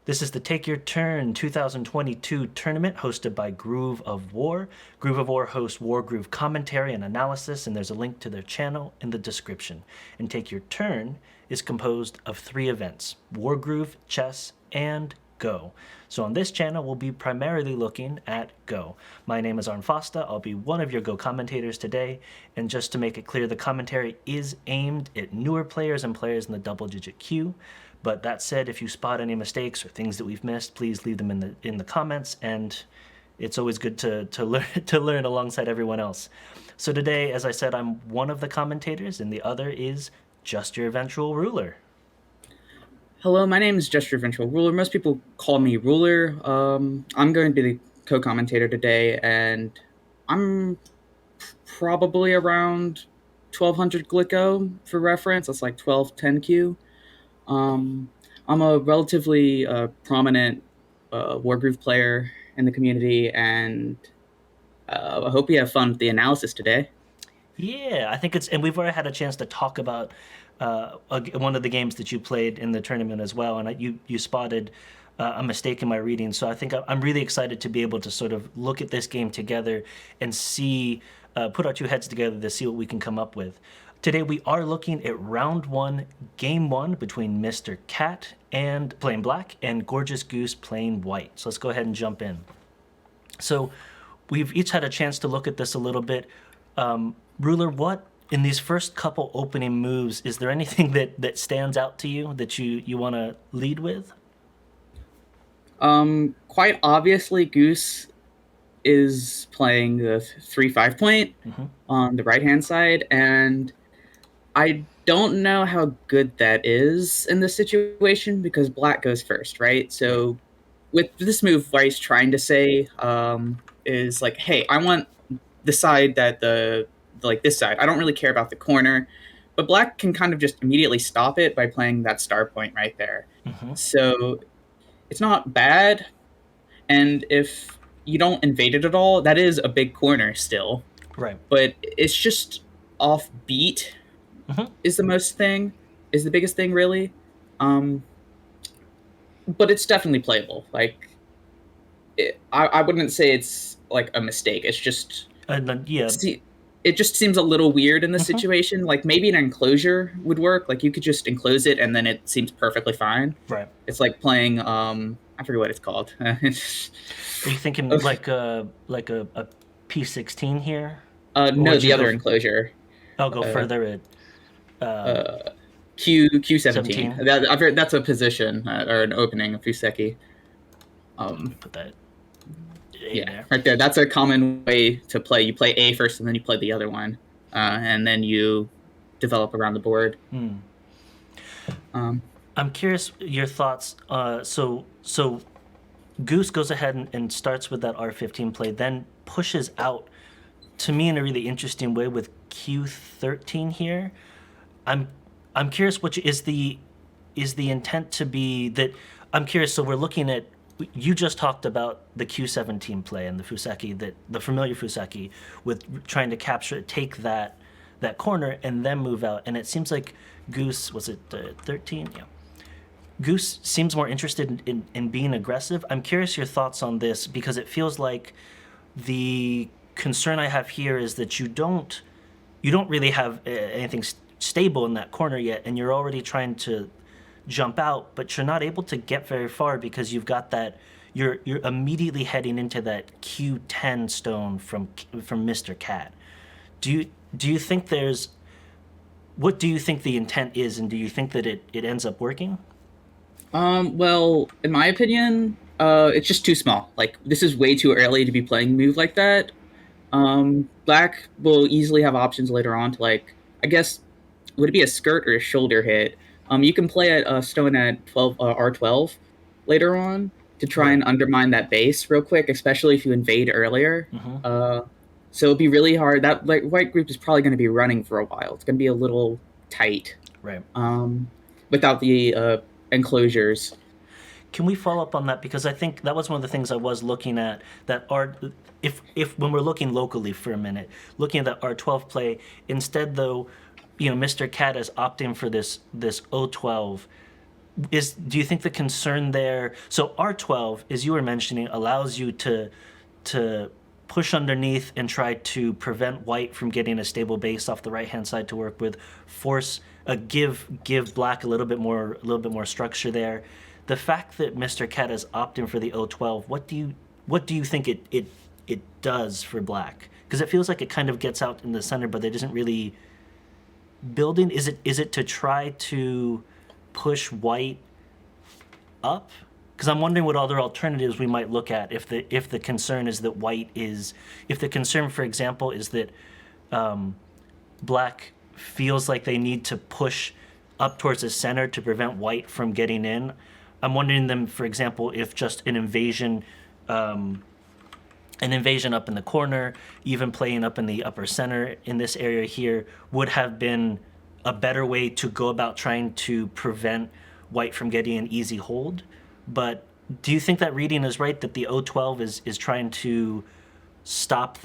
This is the Take Your Turn 2022 tournament hosted by Groove of War. Groove of War hosts Wargroove commentary and analysis, and there's a link to their channel in the description. And Take Your Turn is composed of 3 events: Wargroove, Chess, and Go. So on this channel, we'll be primarily looking at Go. My name is Arn Fosta. I'll be one of your Go commentators today. And just to make it clear, the commentary is aimed at newer players and players in the double-digit queue. But that said, if you spot any mistakes or things that we've missed, please leave them in the comments, and it's always good to learn alongside everyone else. So today, as I said, I'm one of the commentators, and the other is Just Your Eventual Ruler. Hello, my name is Just Your Eventual Ruler. Most people call me Ruler. I'm going to be the co-commentator today, and I'm probably around 1200 Glico for reference. That's like 1210Q. I'm a relatively prominent Wargroove player in the community, and I hope you have fun with the analysis today. Yeah, I think and we've already had a chance to talk about one of the games that you played in the tournament as well, and you spotted a mistake in my reading. So I think I'm really excited to be able to sort of look at this game together and see, put our two heads together to see what we can come up with. Today we are looking at round 1, game 1 between MrCat and playing black and Gorgeous Goose playing white. So let's go ahead and jump in. So we've each had a chance to look at this a little bit. Ruler, what in these first couple opening moves, is there anything that stands out to you that you want to lead with? Quite obviously, Goose is playing the 3-5 point on the right-hand side, and I don't know how good that is in this situation because black goes first, right? So with this move, what he's trying to say is like, hey, I want the side that this side. I don't really care about the corner, but black can kind of just immediately stop it by playing that star point right there. So it's not bad, and if you don't invade it at all, that is a big corner still. Right. But it's just offbeat is the biggest thing really. But it's definitely playable. Like, I wouldn't say it's like a mistake. It's just Yeah. It just seems a little weird in this situation. Like maybe an enclosure would work. Like you could just enclose it and then it seems perfectly fine. Right. It's like playing I forget what it's called. Are you thinking like a P16 here? No, the other enclosure. I'll go further at Q17. I've heard that's a position or an opening of Fuseki. Put that. Yeah, right there. That's a common way to play. You play A first, and then you play the other one, and then you develop around the board. I'm curious your thoughts. So Goose goes ahead and starts with that R15 play, then pushes out, to me in a really interesting way, with Q13 here. I'm curious, which is the intent to be that. I'm curious. So we're looking at. You just talked about the Q17 play and the Fuseki, the familiar Fuseki, with trying to take that corner and then move out. And it seems like Goose, was it 13? Yeah. Goose seems more interested in being aggressive. I'm curious your thoughts on this, because it feels like the concern I have here is that you don't really have anything stable in that corner yet, and you're already trying to jump out, but you're not able to get very far because you've got that. You're immediately heading into that Q10 stone from MrCat. Do you think there's? What do you think the intent is, and do you think that it ends up working? Well, in my opinion, it's just too small. Like this is way too early to be playing a move like that. Black will easily have options later on to, like, I guess, would it be a skirt or a shoulder hit? You can play a stone at R12 later on to try and undermine that base real quick, especially if you invade earlier. So it'll be really hard. That white group is probably going to be running for a while. It's going to be a little tight, right? Without the enclosures. Can we follow up on that? Because I think that was one of the things I was looking at. That if when we're looking locally for a minute, looking at that R12 play, instead though, MrCat is opting for this O12. do you think the concern there? So R12, as you were mentioning, allows you to push underneath and try to prevent white from getting a stable base off the right hand side to work with. Force give black a little bit more structure there. The fact that MrCat is opting for the O12, what do you think it does for black? Because it feels like it kind of gets out in the center, but it isn't really building. Is it to try to push white up? Because I'm wondering what other alternatives we might look at if the concern is that if the concern, for example, is that black feels like they need to push up towards the center to prevent white from getting in. I'm wondering them, for example, if just an invasion up in the corner, even playing up in the upper center in this area here, would have been a better way to go about trying to prevent white from getting an easy hold. But do you think that reading is right, that the O12 is trying to stop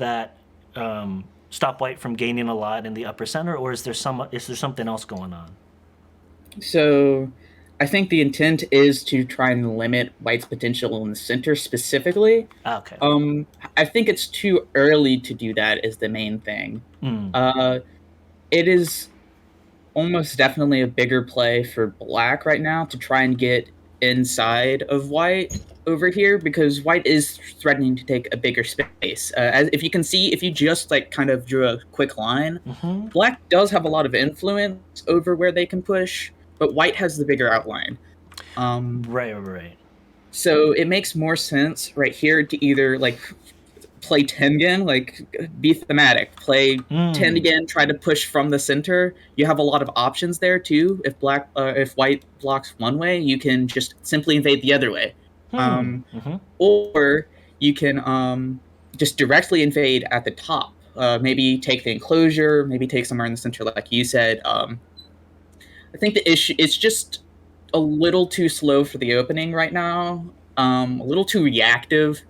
white from gaining a lot in the upper center, or is there something else going on? So I think the intent is to try and limit white's potential in the center specifically. Okay. I think it's too early to do that is the main thing. It is almost definitely a bigger play for black right now to try and get inside of white over here, because white is threatening to take a bigger space. As if you can see, if you just like kind of drew a quick line, black does have a lot of influence over where they can push, but white has the bigger outline. Right. So it makes more sense right here to either like play 10 again, like be thematic, play 10 again, try to push from the center. You have a lot of options there too. If white blocks one way, you can just simply invade the other way. Or you can just directly invade at the top. Maybe take the enclosure, maybe take somewhere in the center, like you said. I think the issue, it's just a little too slow for the opening right now, a little too reactive.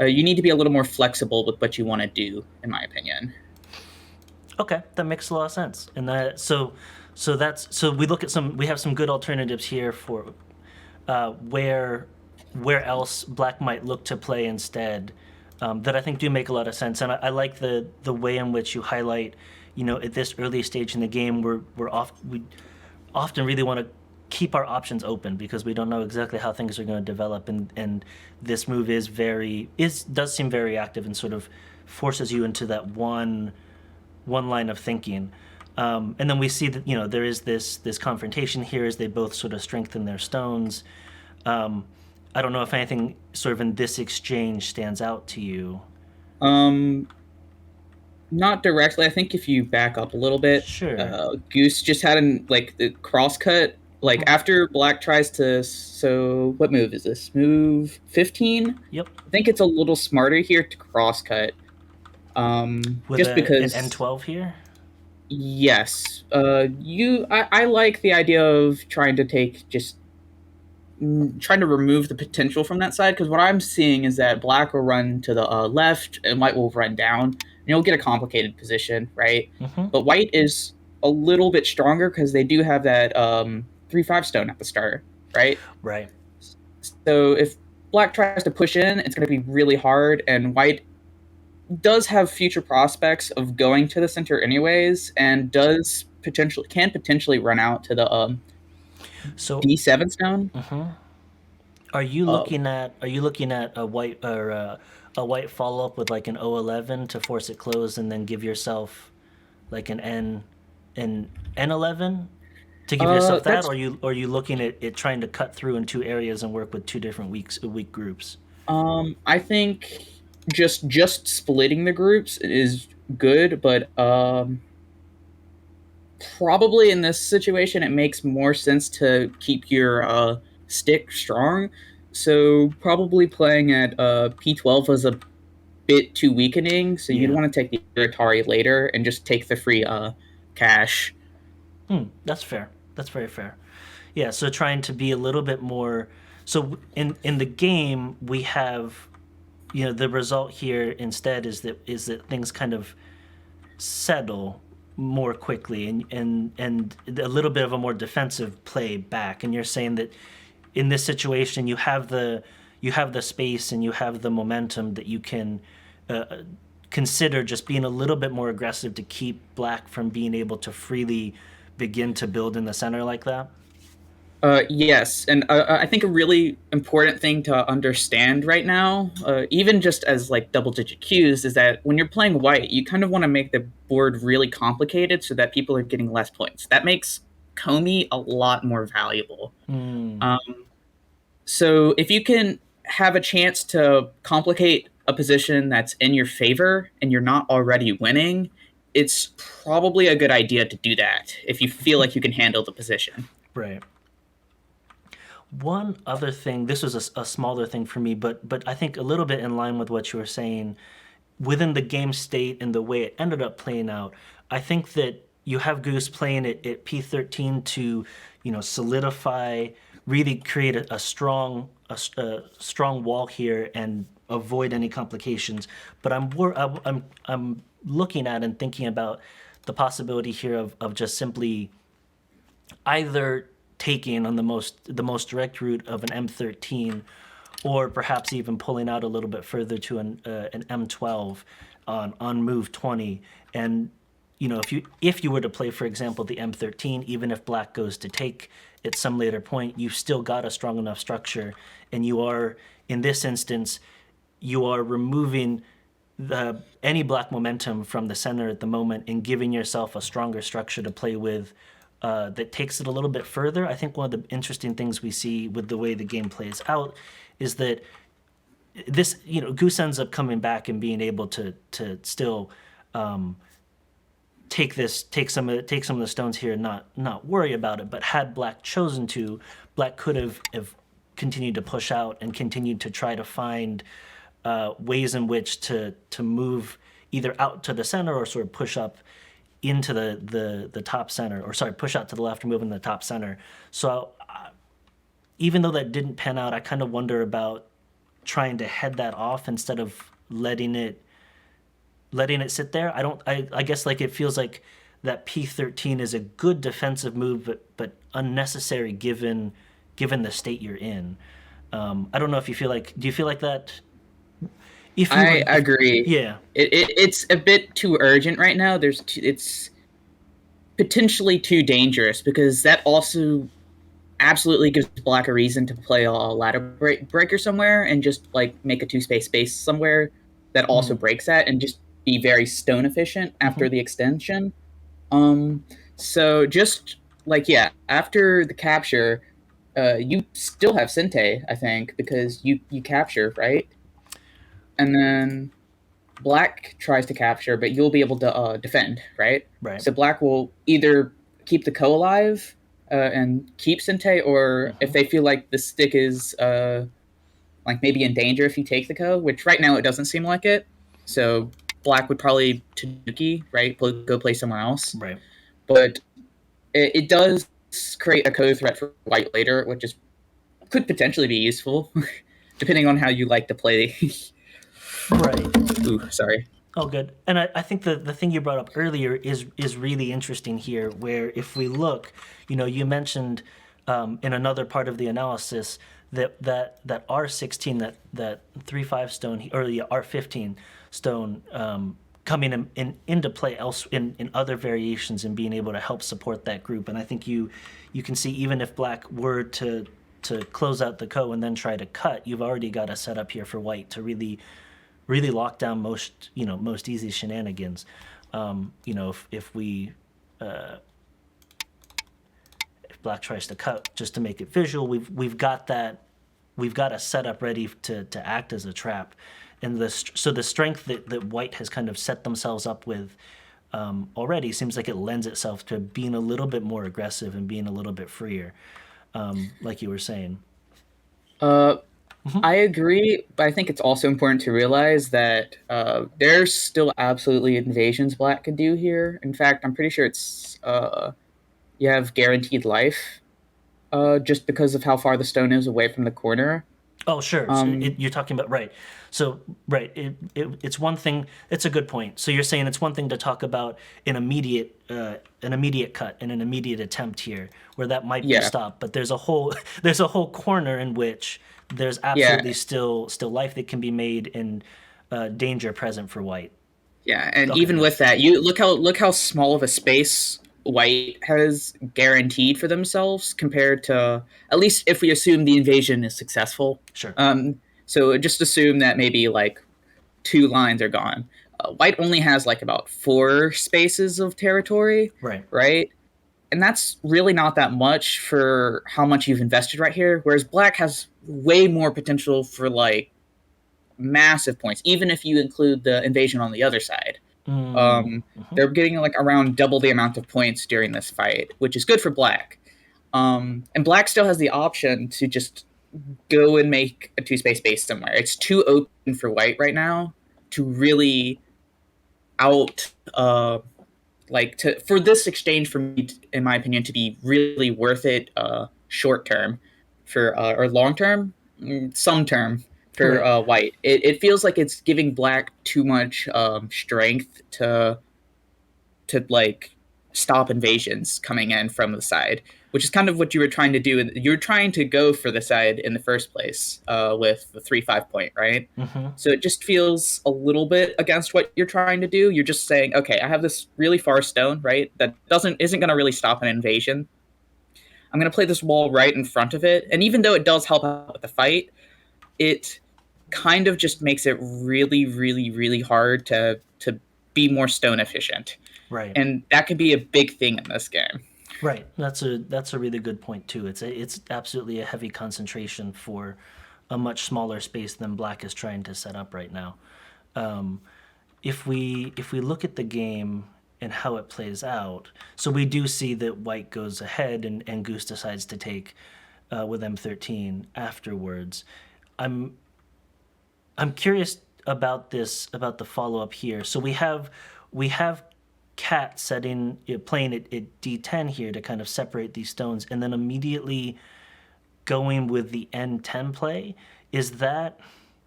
You need to be a little more flexible with what you want to do, in my opinion. Okay, that makes a lot of sense. And that so we have some good alternatives here for where else black might look to play instead, that I think do make a lot of sense. And I like the way in which you highlight, at this early stage in the game, we often really want to keep our options open because we don't know exactly how things are going to develop, and this move does seem very active and sort of forces you into that one line of thinking. And then we see that there is this confrontation here as they both sort of strengthen their stones. I don't know if anything sort of in this exchange stands out to you. Not directly. I think if you back up a little bit, sure. Goose just had the cross cut. Like after black tries to, so what move is this? Move 15? Yep. I think it's a little smarter here to cross cut. With because an N12 here? Yes. I like the idea of trying to remove the potential from that side, because what I'm seeing is that black will run to the left and white will run down, and you'll get a complicated position, right? But white is a little bit stronger because they do have that 3/5 stone at the start, right? Right. So if black tries to push in, it's going to be really hard, and white does have future prospects of going to the center anyways, and can potentially run out to the D7 stone. Are you looking at a white or a white follow up with like an O11 to force it closed and then give yourself like an N11 to give yourself that, or are you looking at it trying to cut through in two areas and work with two different weak groups? I think just splitting the groups is good, but probably in this situation it makes more sense to keep your stick strong. So probably playing at P12 was a bit too weakening, so you'd want to take the Atari later and just take the free cash. That's fair. That's very fair. Yeah, so trying to be a little bit more. So in the game we have, the result here instead is that things kind of settle more quickly, and a little bit of a more defensive play back. And you're saying that in this situation you have the space and you have the momentum that you can consider just being a little bit more aggressive to keep black from being able to freely begin to build in the center like that. Yes, and I think a really important thing to understand right now, even just as like double-digit cues, is that when you're playing white, you kind of want to make the board really complicated so that people are getting less points. That makes Comey a lot more valuable. Mm, Um, so if you can have a chance to complicate a position that's in your favor and you're not already winning, it's probably a good idea to do that if you feel like you can handle the position. right. One other thing, this was a smaller thing for me, but I think a little bit in line with what you were saying within the game state and the way it ended up playing out. I think that you have Goose playing it at P13 to, solidify, really create a strong wall here and avoid any complications. But I'm looking at and thinking about the possibility here of just simply either taking on the most direct route of an M13, or perhaps even pulling out a little bit further to an M12 on move 20. And if you were to play, for example, the M13, even if black goes to take at some later point, you've still got a strong enough structure, and you are, in this instance, you are removing any black momentum from the center at the moment and giving yourself a stronger structure to play with, that takes it a little bit further. I think one of the interesting things we see with the way the game plays out is that this, Goose ends up coming back and being able to still take some of the stones here and not worry about it. But had black chosen to, black could have continued to push out and continued to try to find ways in which to move either out to the center or sort of push up into the top center, or sorry, push out to the left and move in the top center. So even though that didn't pan out, I kind of wonder about trying to head that off instead of letting it sit there. I guess like it feels like that P13 is a good defensive move, but unnecessary given the state you're in. I don't know if you feel like, do you feel like that? I agree. Yeah. It's a bit too urgent right now. It's potentially too dangerous because that also absolutely gives black a reason to play a ladder breaker somewhere and just like make a two-space somewhere that also breaks that and just be very stone efficient after the extension. So just like, yeah, after the capture, you still have Sente, I think, because you capture, right? And then black tries to capture, but you'll be able to defend, right? Right. So black will either keep the co alive and keep Sente, or if they feel like the stick is like maybe in danger if you take the co, which right now it doesn't seem like it. So black would probably Tanuki, right? Go play somewhere else. Right. But it does create a co threat for white later, which could potentially be useful, depending on how you like to play. Right. Ooh, sorry. Oh, good. And I think the thing you brought up earlier is really interesting here, where if we look, you mentioned in another part of the analysis that R16, that 3/5 stone, or the R15 stone, coming into play else in other variations and being able to help support that group. And I think you can see, even if black were to close out the co and then try to cut, you've already got a setup here for white to really lock down most easy shenanigans. If black tries to cut just to make it visual, we've got a setup ready to act as a trap. And so the strength that white has kind of set themselves up with already seems like it lends itself to being a little bit more aggressive and being a little bit freer, like you were saying. I agree, but I think it's also important to realize that there's still absolutely invasions black could do here. In fact, I'm pretty sure it's you have guaranteed life just because of how far the stone is away from the corner. Oh, sure. So Um, you're talking about right. So right, it's one thing. It's a good point. So you're saying it's one thing to talk about an immediate cut and an immediate attempt here, where that might be yeah, stopped. But there's a whole there's a whole corner in which there's yeah, absolutely still life that can be made and danger present for white. yeah. And Okay, even yeah, with that, you look how small of a space White has guaranteed for themselves compared to, at least if we assume the invasion is successful. sure, So just assume that maybe like two lines are gone. White only has like about four spaces of territory, right, right? And that's really not that much for how much you've invested right here. Whereas Black has way more potential for like massive points, even if you include the invasion on the other side. mm, Um, they're getting like around double the amount of points during this fight, which is good for Black. And Black still has the option to just go and make a two-space base somewhere. It's too open for White right now to really out like to for this exchange for me, in my opinion, to be really worth it short term for or long term, some term for right, White. It feels like it's giving Black too much strength to like stop invasions coming in from the side, which is kind of what you were trying to do. You were trying to go for the side in the first place with the 3-5 point, right? mm-hmm, So it just feels a little bit against what you're trying to do. You're just saying, okay, I have this really far stone, right? That isn't going to really stop an invasion. I'm going to play this wall right in front of it, and even though it does help out with the fight, it kind of just makes it really, really, really hard to be more stone efficient, right. and that could be a big thing in this game. Right. That's a really good point too. It's absolutely a heavy concentration for a much smaller space than Black is trying to set up right now. Um, if we look at the game and how it plays out, so we do see that White goes ahead and Goose decides to take with M13 afterwards. I'm I'm curious about this about the follow up here. So we have Cat setting playing at D10 here to kind of separate these stones, and then immediately going with the N10 play. Is that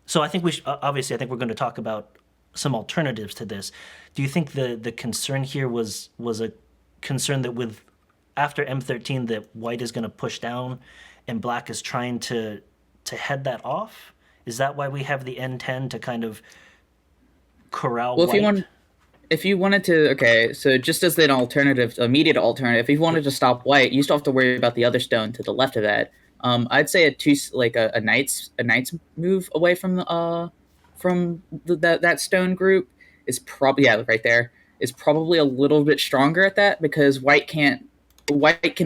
so? I think obviously I think we're going to talk about some alternatives to this. Do you think the concern here was a concern that with after M13 that White is going to push down and Black is trying to head that off? Is that why we have the N10 to kind of corral Well, White? if you wanted to, okay, so just as an alternative, immediate alternative, if you wanted Yep. to stop White, you still have to worry about the other stone to the left of that. I'd say a knight's move away from that stone group is probably, yeah, right there, is probably a little bit stronger at that, because White can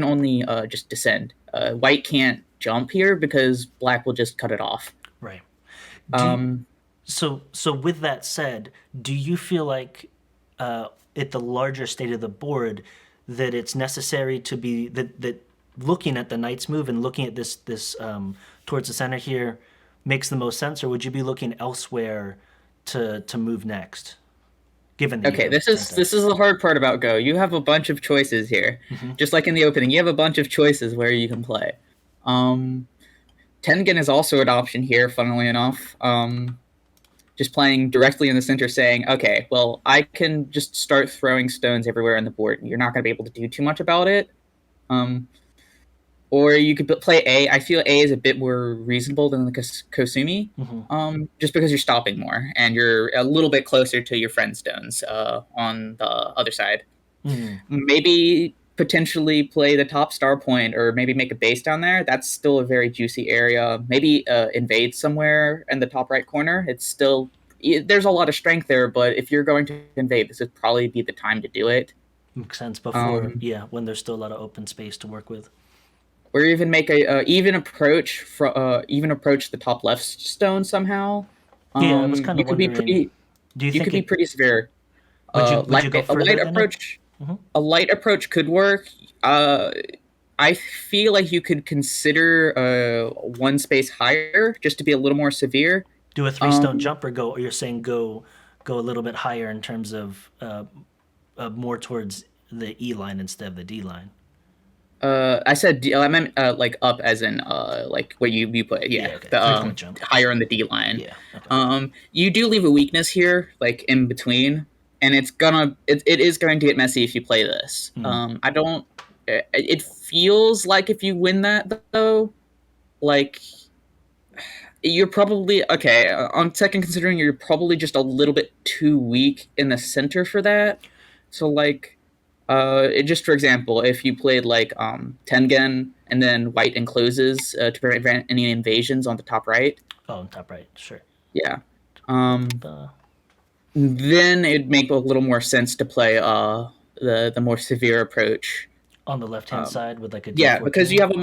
only just descend. White can't jump here because Black will just cut it off. Right. Do you, Um, so with that said, do you feel like at the larger state of the board that it's necessary to be that looking at the knight's move and looking at this towards the center here makes the most sense, or would you be looking elsewhere to move next, given that you Okay, have this is Santa? this is the hard part about Go. You have a bunch of choices here. Hmm. Just like in the opening, you have a bunch of choices where you can play. Um, Tengen is also an option here, funnily enough. Just playing directly in the center, saying, okay, well, I can just start throwing stones everywhere on the board. You're not going to be able to do too much about it. Um, or you could play A. I feel A is a bit more reasonable than the Kosumi, Hmm. just because you're stopping more and you're a little bit closer to your friend stones on the other side. Hmm. Maybe potentially play the top star point, or maybe make a base down there. That's still a very juicy area. Maybe invade somewhere in the top right corner. It's still there's a lot of strength there, but if you're going to invade, this would probably be the time to do it. Makes sense before, Um, yeah, when there's still a lot of open space to work with. or even make a even approach the top left stone somehow. Yeah, I was kind of You could be wondering. pretty Do you you could think be it? pretty severe. Would you go A further light than it? approach Hmm. a light approach could work. I feel like you could consider one space higher just to be a little more severe. Do a three stone Um, jump, or go? Or you're saying go a little bit higher in terms of more towards the E line instead of the D line. I said I meant like up as in like what you play. Yeah, Yeah, okay. the 3-point jump. higher on the D line. Yeah. Okay. You do leave a weakness here, like in between, and it is going to get messy if you play this. I don't. It feels like if you win that though, like you're probably okay. On second considering, you're probably just a little bit too weak in the center for that. So like, just for example, if you played like Tengen and then white encloses to prevent any invasions on the top right. Oh, on top right, sure. Yeah. Then it'd make a little more sense to play the more severe approach on the left hand side with like a D14? Yeah, because you have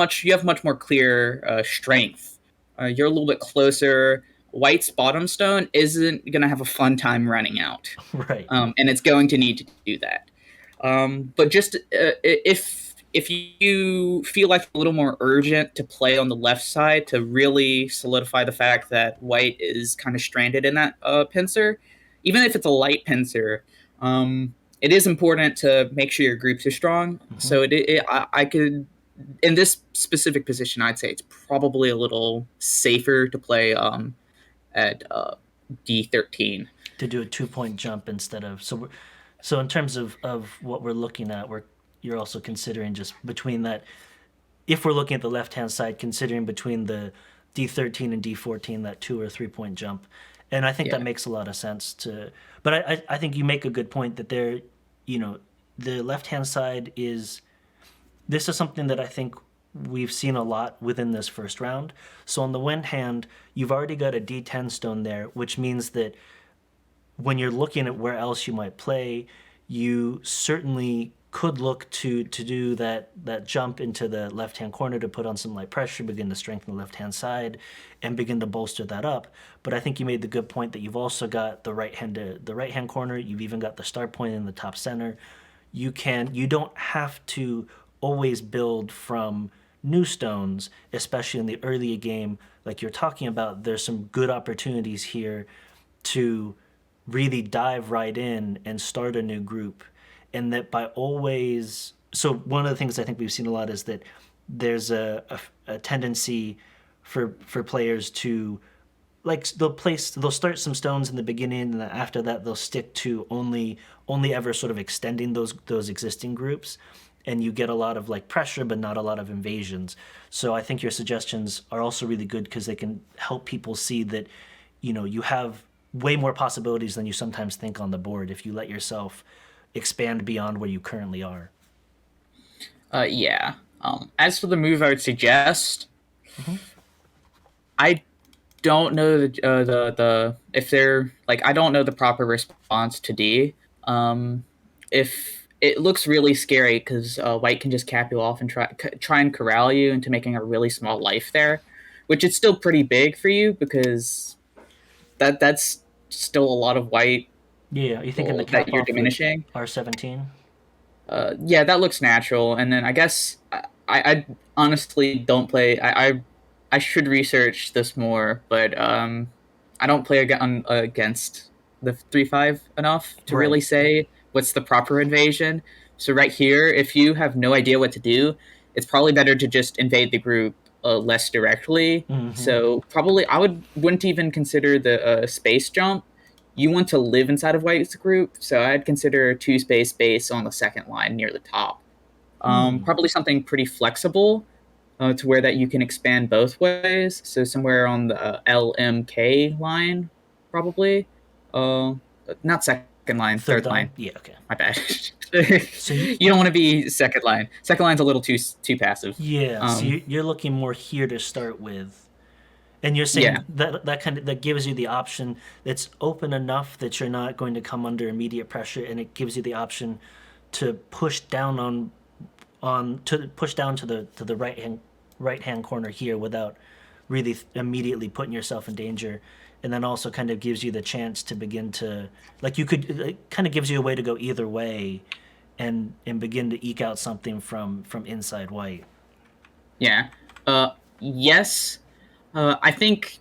much more clear strength. You're a little bit closer. White's bottom stone isn't gonna have a fun time running out, right? And it's going to need to do that. But just if you feel like a little more urgent to play on the left side to really solidify the fact that white is kind of stranded in that pincer, even if it's a light pincer, it is important to make sure your groups are strong. So I could, in this specific position, I'd say it's probably a little safer to play at D13. To do a 2-point jump instead of so in terms of what we're looking at, you're also considering just between that. If we're looking at the left hand side, considering between the D13 and D14, that 2 or 3-point jump, and I think that makes a lot of sense to. But I think you make a good point that the left hand side this is something that I think we've seen a lot within this first round. So on the one hand, you've already got a D10 stone there, which means that when you're looking at where else you might play, you certainly could look to do that jump into the left-hand corner to put on some light pressure, begin to strengthen the left-hand side, and begin to bolster that up. But I think you made the good point that you've also got the right-hand corner. You've even got the start point in the top center. You don't have to always build from new stones, especially in the early game, like you're talking about. There's some good opportunities here to really dive right in and start a new group. And that by always, so one of the things I think we've seen a lot is that there's a tendency for players to, like, they'll start some stones in the beginning, and then after that they'll stick to only ever sort of extending those existing groups, and you get a lot of like pressure but not a lot of invasions. So I think your suggestions are also really good because they can help people see that you have way more possibilities than you sometimes think on the board if you let yourself expand beyond where you currently are. Yeah. As for the move I would suggest, I don't know the if they're like, I don't know the proper response to D. If it looks really scary because white can just cap you off and try and corral you into making a really small life there, which is still pretty big for you because that's still a lot of white. Yeah, you thinking the cap that you're diminishing R17? Yeah, that looks natural. And then I guess I honestly don't play. I should research this more, but I don't play against the 3-5 enough to really say what's the proper invasion. So right here, if you have no idea what to do, it's probably better to just invade the group less directly. So probably wouldn't even consider the space jump. You want to live inside of white's group, so I'd consider a 2-space base on the second line near the top. Probably something pretty flexible to where that you can expand both ways. So somewhere on the LMK line, probably. Not second line, third line. Yeah, okay. My bad. So you don't want to be second line. Second line's a little too passive. Yeah, so you're looking more here to start with. And you're saying that gives you the option that's open enough that you're not going to come under immediate pressure, and it gives you the option to push down to the right hand corner here without really immediately putting yourself in danger, and then also kind of gives you the chance to begin to, like, it kind of gives you a way to go either way, and begin to eke out something from inside white. Yeah. Yes. I think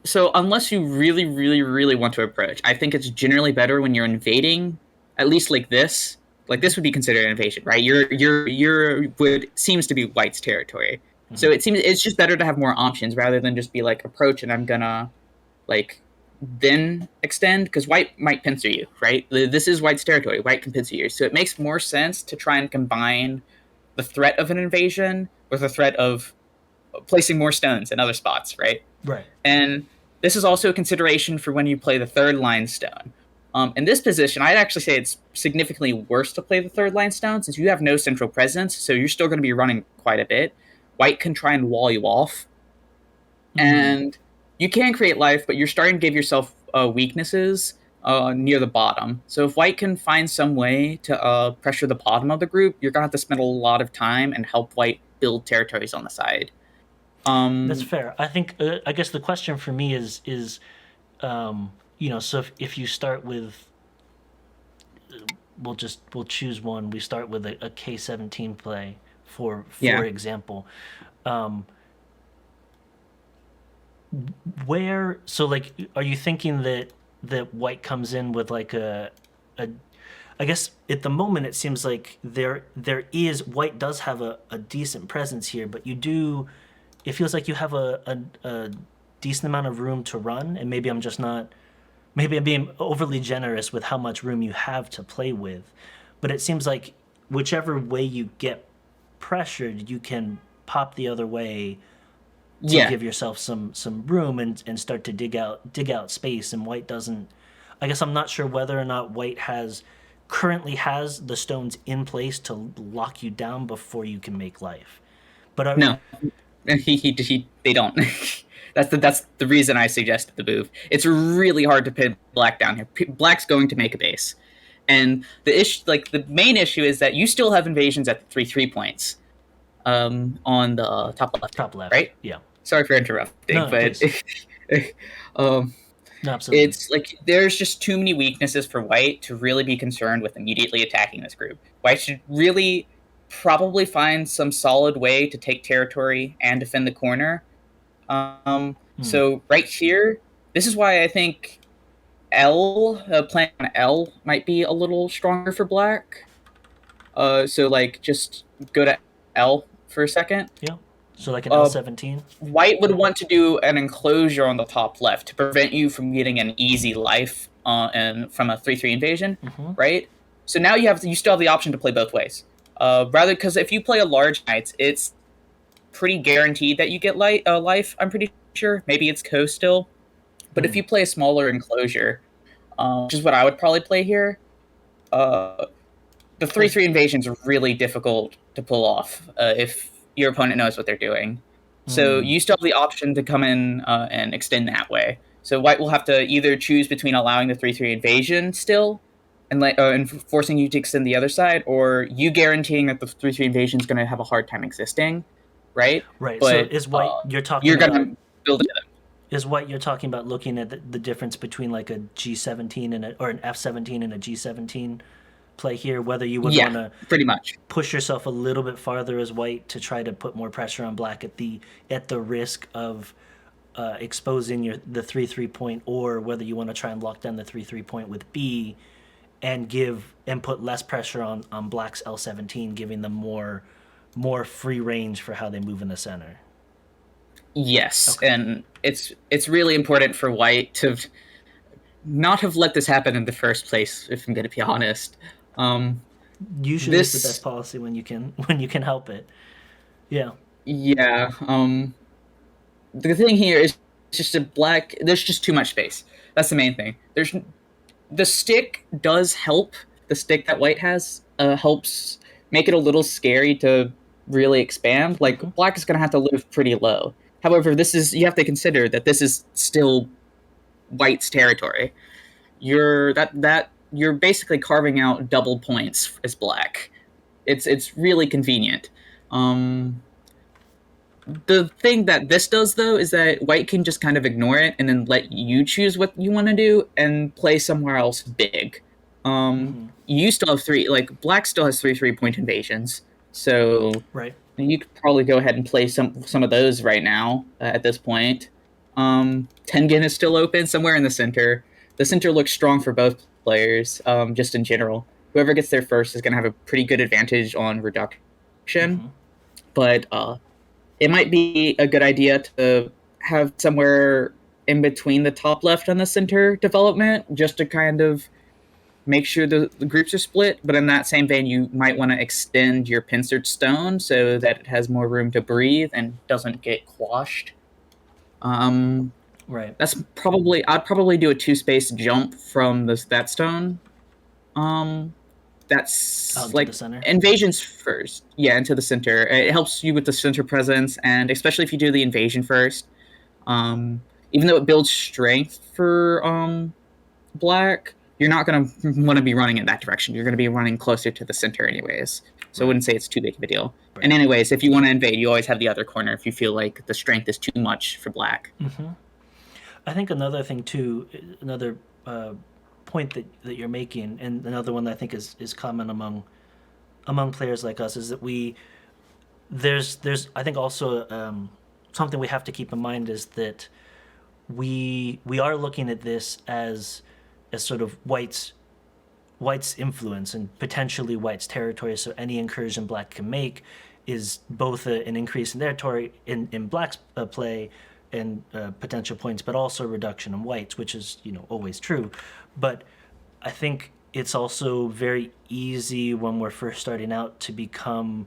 so. Unless you really, really, really want to approach, I think it's generally better when you're invading, at least like this, like this would be considered an invasion, right? Your would seems to be white's territory. So it seems it's just better to have more options rather than just be like approach and I'm gonna like then extend because white might pincer you, right? This is white's territory. White can pincer you, so it makes more sense to try and combine the threat of an invasion with the threat of placing more stones in other spots, right? Right. And this is also a consideration for when you play the third line stone. In this position, I'd actually say it's significantly worse to play the third line stone since you have no central presence, so you're still going to be running quite a bit. White can try and wall you off, and you can create life, but you're starting to give yourself weaknesses near the bottom. So if white can find some way to pressure the bottom of the group, you're going to have to spend a lot of time and help white build territories on the side. That's fair. I think. I guess the question for me is, so if you start with, we'll choose one. We start with a K17 play for example. Where are you thinking that white comes in with like a I guess at the moment it seems like there is white does have a decent presence here, but it feels like you have a decent amount of room to run, and maybe I'm being overly generous with how much room you have to play with, but it seems like whichever way you get pressured, you can pop the other way to give yourself some room and start to dig out space. And white doesn't. I guess I'm not sure whether or not white currently has the stones in place to lock you down before you can make life. But no, they don't. That's the reason I suggested the move. It's really hard to pin black down here. Black's going to make a base, and the main issue is that you still have invasions at the 3 points, on the top left. Top left, right? Yeah. Sorry for interrupting, no, but no, absolutely. It's like there's just too many weaknesses for white to really be concerned with immediately attacking this group. White should really probably find some solid way to take territory and defend the corner. So right here, this is why I think playing on L might be a little stronger for black. So like just go to L for a second. Yeah. So like an L17? White would want to do an enclosure on the top left to prevent you from getting an easy life and from a 3-3 invasion, right? So now you still have the option to play both ways. Because if you play a large knights, it's pretty guaranteed that you get life, I'm pretty sure. Maybe it's co still. But if you play a smaller enclosure, which is what I would probably play here, the 3-3 invasions are really difficult to pull off if your opponent knows what they're doing. So you still have the option to come in and extend that way. So white will have to either choose between allowing the 3-3 invasion still and forcing you to extend the other side, or you guaranteeing that the 3-3 invasion is going to have a hard time existing, right? Right. But, so is white you're going to build it. Is what you're talking about looking at the difference between like a G17 or an F17 and a G17 play here, whether you would want to pretty much push yourself a little bit farther as white to try to put more pressure on black at the risk of exposing the 3-3 point, or whether you want to try and lock down the 3-3 point with B and put less pressure on black's L17, giving them more free range for how they move in the center. Yes, okay. And it's really important for white to not have let this happen in the first place, if I'm going to be honest. Usually it's the best policy when you can help it. Yeah. Yeah. The thing here is just there's just too much space. That's the main thing. The stick does help. The stick that white has helps make it a little scary to really expand. Like black is going to have to live pretty low. However, you have to consider that this is still white's territory. You're basically carving out double points as black. It's really convenient. The thing that this does, though, is that white can just kind of ignore it and then let you choose what you want to do and play somewhere else big. You still have black still has 3-3-point invasions, so right. You could probably go ahead and play some of those right now at this point. Tengen is still open somewhere in the center. The center looks strong for both players, just in general. whoever gets there first is going to have a pretty good advantage on reduction. But it might be a good idea to have somewhere in between the top left and the center development, just to kind of make sure the groups are split. But in that same vein, you might want to extend your pincered stone so that it has more room to breathe and doesn't get quashed. Right. I'd probably do a 2-space jump from that stone. That's Out into like the center? invasions first. Yeah, into the center. It helps you with the center presence, and especially if you do the invasion first. Even though it builds strength for black, you're not going to want to be running in that direction. You're going to be running closer to the center anyways. So I wouldn't say it's too big of a deal. Right. And anyways, if you want to invade, you always have the other corner if you feel like the strength is too much for black. I think another thing too, another point that you're making, and another one that I think is common among players like us, is that there's I think also something we have to keep in mind is that we are looking at this as sort of white's influence and potentially white's territory. So any incursion black can make is both an increase in their territory in black's play and potential points, but also a reduction in whites, which is always true. But I think it's also very easy when we're first starting out to become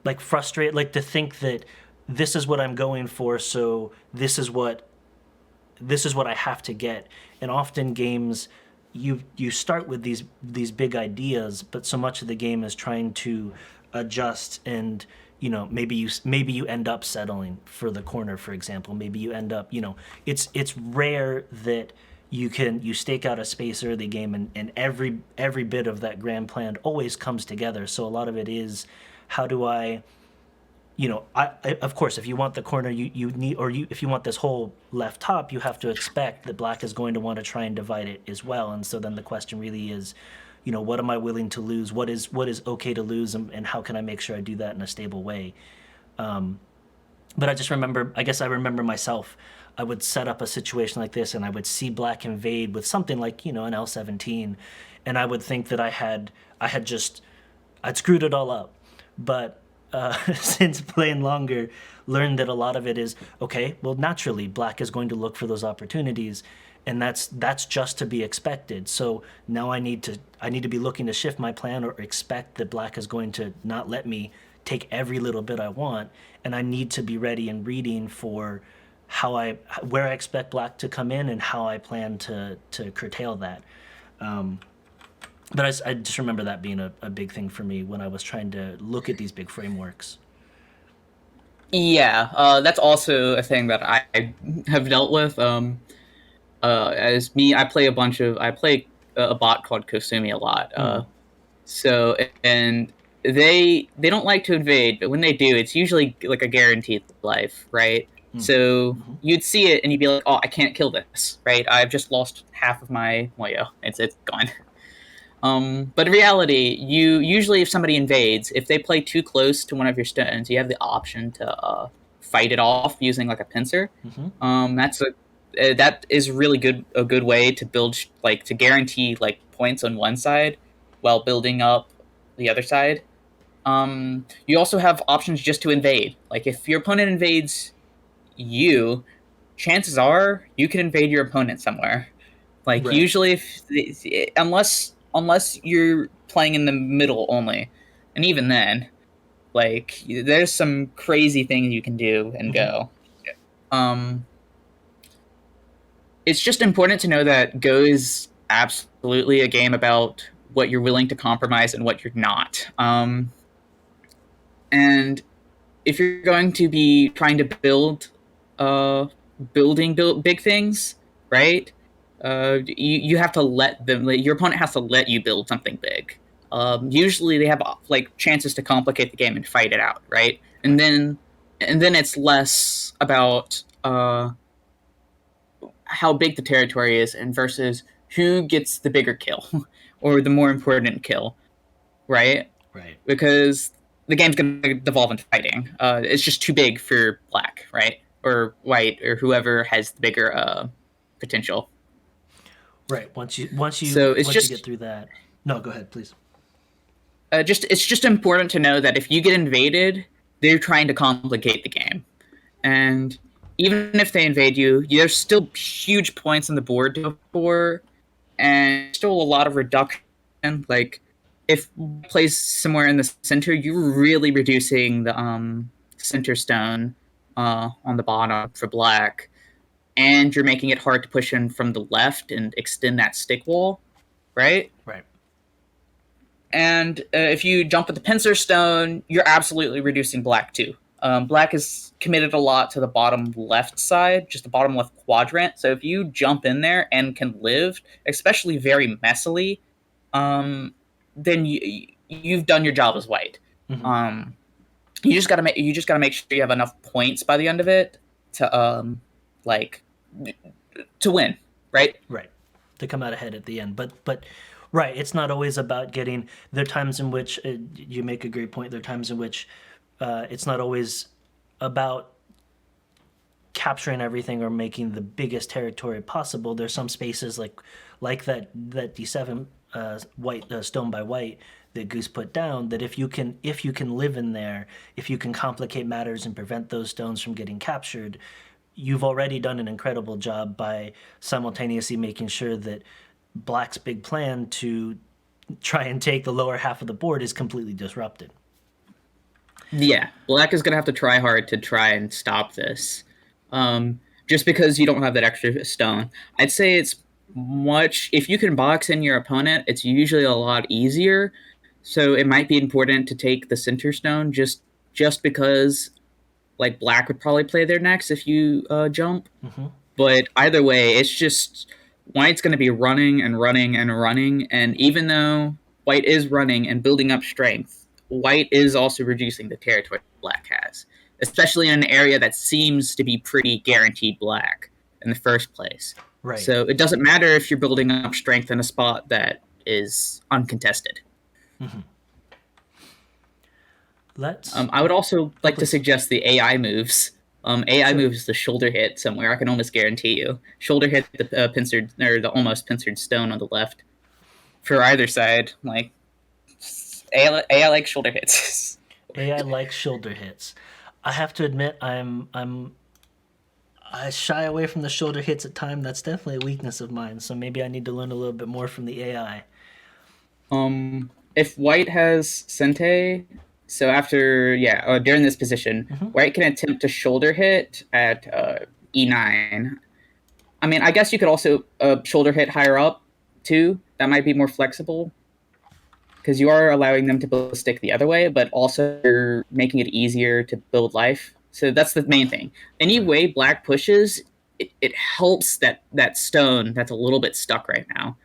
like frustrated, like to think that this is what I'm going for, so this is what I have to get. And often games, you start with these big ideas, but so much of the game is trying to adjust, and maybe you end up settling for the corner, for example. Maybe you end up, it's rare that you stake out a space early game and every bit of that grand plan always comes together. So a lot of it is, how do I of course, if you want the corner, if you want this whole left top, you have to expect that black is going to want to try and divide it as well. And so then the question really is, what am I willing to lose? What is okay to lose, and how can I make sure I do that in a stable way? But I guess I remember myself, I would set up a situation like this, and I would see black invade with something like, an L17, and I would think that I'd screwed it all up. But since playing longer, learned that a lot of it is, okay, well, naturally, black is going to look for those opportunities, and that's just to be expected. So now I need to be looking to shift my plan, or expect that black is going to not let me take every little bit I want, and I need to be ready and reading for where I expect black to come in and how I plan to curtail that. But I just remember that being a big thing for me when I was trying to look at these big frameworks. Yeah, that's also a thing that I have dealt with. As me, I play a bot called Kosumi a lot. So, and they don't like to invade, but when they do, it's usually like a guaranteed life, right? So you'd see it and you'd be like, oh, I can't kill this, right? I've just lost half of my moyo. It's gone. But in reality, you usually, if somebody invades, if they play too close to one of your stones, you have the option to fight it off using like a pincer. That is really a good way to build, like, to guarantee like points on one side while building up the other side. You also have options just to invade. Like, if your opponent invades you, chances are you can invade your opponent somewhere. Like, right. Usually, unless you're playing in the middle only, and even then, like, there's some crazy things you can do and go. It's just important to know that Go is absolutely a game about what you're willing to compromise and what you're not. And if you're going to be trying to build big things, right? You have to let them. Your opponent has to let you build something big. Usually, they have like chances to complicate the game and fight it out, right? And then it's less about how big the territory is, and versus who gets the bigger kill or the more important kill, right? Right. Because the game's going to devolve into fighting. It's just too big for black, right? Or white, or whoever has the bigger potential. Right. Once you get through that. No, go ahead, please. It's just important to know that if you get invaded, they're trying to complicate the game, and even if they invade you, there's still huge points on the board to go for, and still a lot of reduction. Like if plays somewhere in the center, you're really reducing the center stone on the bottom for black, and you're making it hard to push in from the left and extend that stick wall, right? Right. And if you jump with the pincer stone, you're absolutely reducing black too. Black is committed a lot to the bottom left side, just the bottom left quadrant. So if you jump in there and can live, especially very messily, then you've done your job as white. Mm-hmm. You just gotta make sure you have enough points by the end of it to like to win, right? Right. To come out ahead at the end. But right, it's not always about getting. There are times in which you make a great point. There are times in which it's not always about capturing everything or making the biggest territory possible. There's some spaces like that D7 white stone by white that Goose put down, that if you can live in there, if you can complicate matters and prevent those stones from getting captured, you've already done an incredible job by simultaneously making sure that Black's big plan to try and take the lower half of the board is completely disrupted. Yeah, Black is gonna have to try hard to try and stop this. Just because you don't have that extra stone, I'd say it's much. If you can box in your opponent, it's usually a lot easier. So it might be important to take the center stone just because like Black would probably play there next if you jump. Mm-hmm. But either way, it's just White's going to be running and running and running, and even though White is running and building up strength, White is also reducing the territory Black has, especially in an area that seems to be pretty guaranteed Black in the first place. Right. So it doesn't matter if you're building up strength in a spot that is uncontested. Mm-hmm. I would also like to suggest the AI moves. AI moves the shoulder hit somewhere. I can almost guarantee you. Shoulder hit the pincered or the almost pincered stone on the left for either side. Like AI like shoulder hits. AI likes shoulder hits. I have to admit, I shy away from the shoulder hits at times. That's definitely a weakness of mine. So maybe I need to learn a little bit more from the AI. If White has Sente, so after during this position, Mm-hmm. White can attempt to shoulder hit at E9. I mean, I guess you could also shoulder hit higher up too. That might be more flexible because you are allowing them to build a stick the other way, but also you're making it easier to build life. So that's the main thing. Any way Black pushes, it helps that stone that's a little bit stuck right now.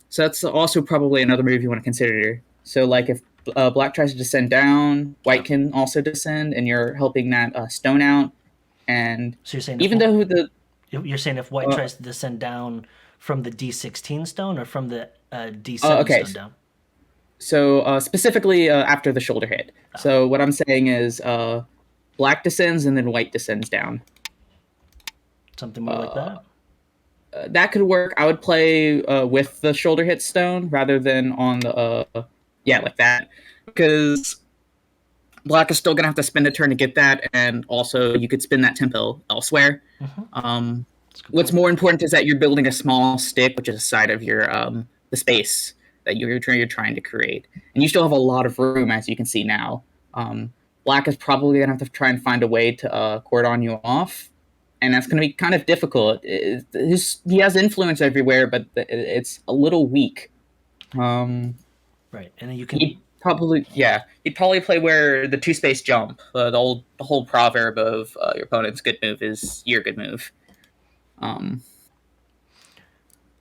So that's also probably another move you want to consider. So like if Black tries to descend down, White can also descend, and you're helping that stone out. And so you're saying even though you're saying if White tries to descend down from the D16 stone or from the D7 stone down? So specifically after the shoulder hit. So what I'm saying is Black descends and then White descends down. Something more like that? That could work. I would play with the shoulder hit stone rather than on the like that, because Black is still gonna have to spend a turn to get that, and also you could spin that tempo elsewhere. Mm-hmm. What's more important is that you're building a small stick, which is the side of your the space that you're trying to create, and you still have a lot of room, as you can see now. Black is probably gonna have to try and find a way to cordon you off, and that's going to be kind of difficult. He has influence everywhere, but it's a little weak. Right, and then you can he'd probably play where the 2-space jump. The whole proverb of your opponent's good move is your good move.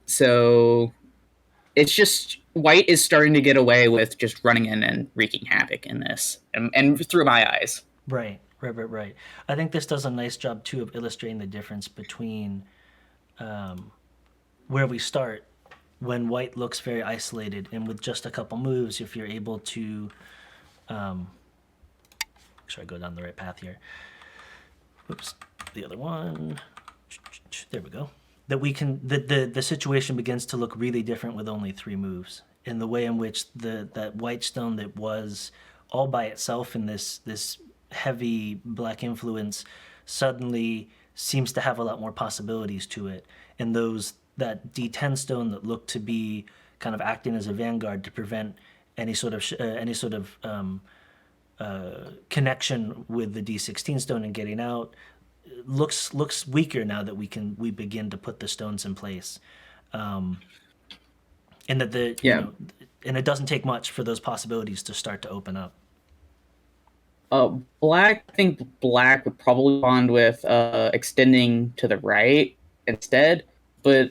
So it's just White is starting to get away with just running in and wreaking havoc in this, and through my eyes. Right. I think this does a nice job too of illustrating the difference between where we start when White looks very isolated, and with just a couple moves, if you're able to make sure I go down the right path here. Whoops, the other one. There we go. That we can the situation begins to look really different with only 3 moves. in the way in which that white stone that was all by itself in this heavy black influence suddenly seems to have a lot more possibilities to it, and that D10 stone that looked to be kind of acting as a vanguard to prevent any sort of connection with the D16 stone and getting out looks weaker now that we begin to put the stones in place, and that and it doesn't take much for those possibilities to start to open up. Black, I think black would probably bond with extending to the right instead, but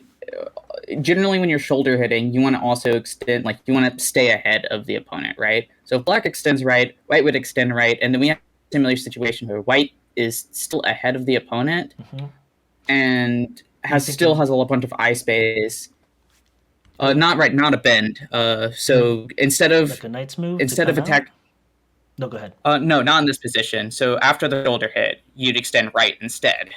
generally when you're shoulder hitting, you want to also extend, like you want to stay ahead of the opponent, right? So if black extends right, white would extend right, and then we have a similar situation where white is still ahead of the opponent and still has a bunch of eye space. Not a bend. So instead of like a knight's move, instead of attack. No, go ahead. No, not in this position. So after the shoulder hit, you'd extend right instead.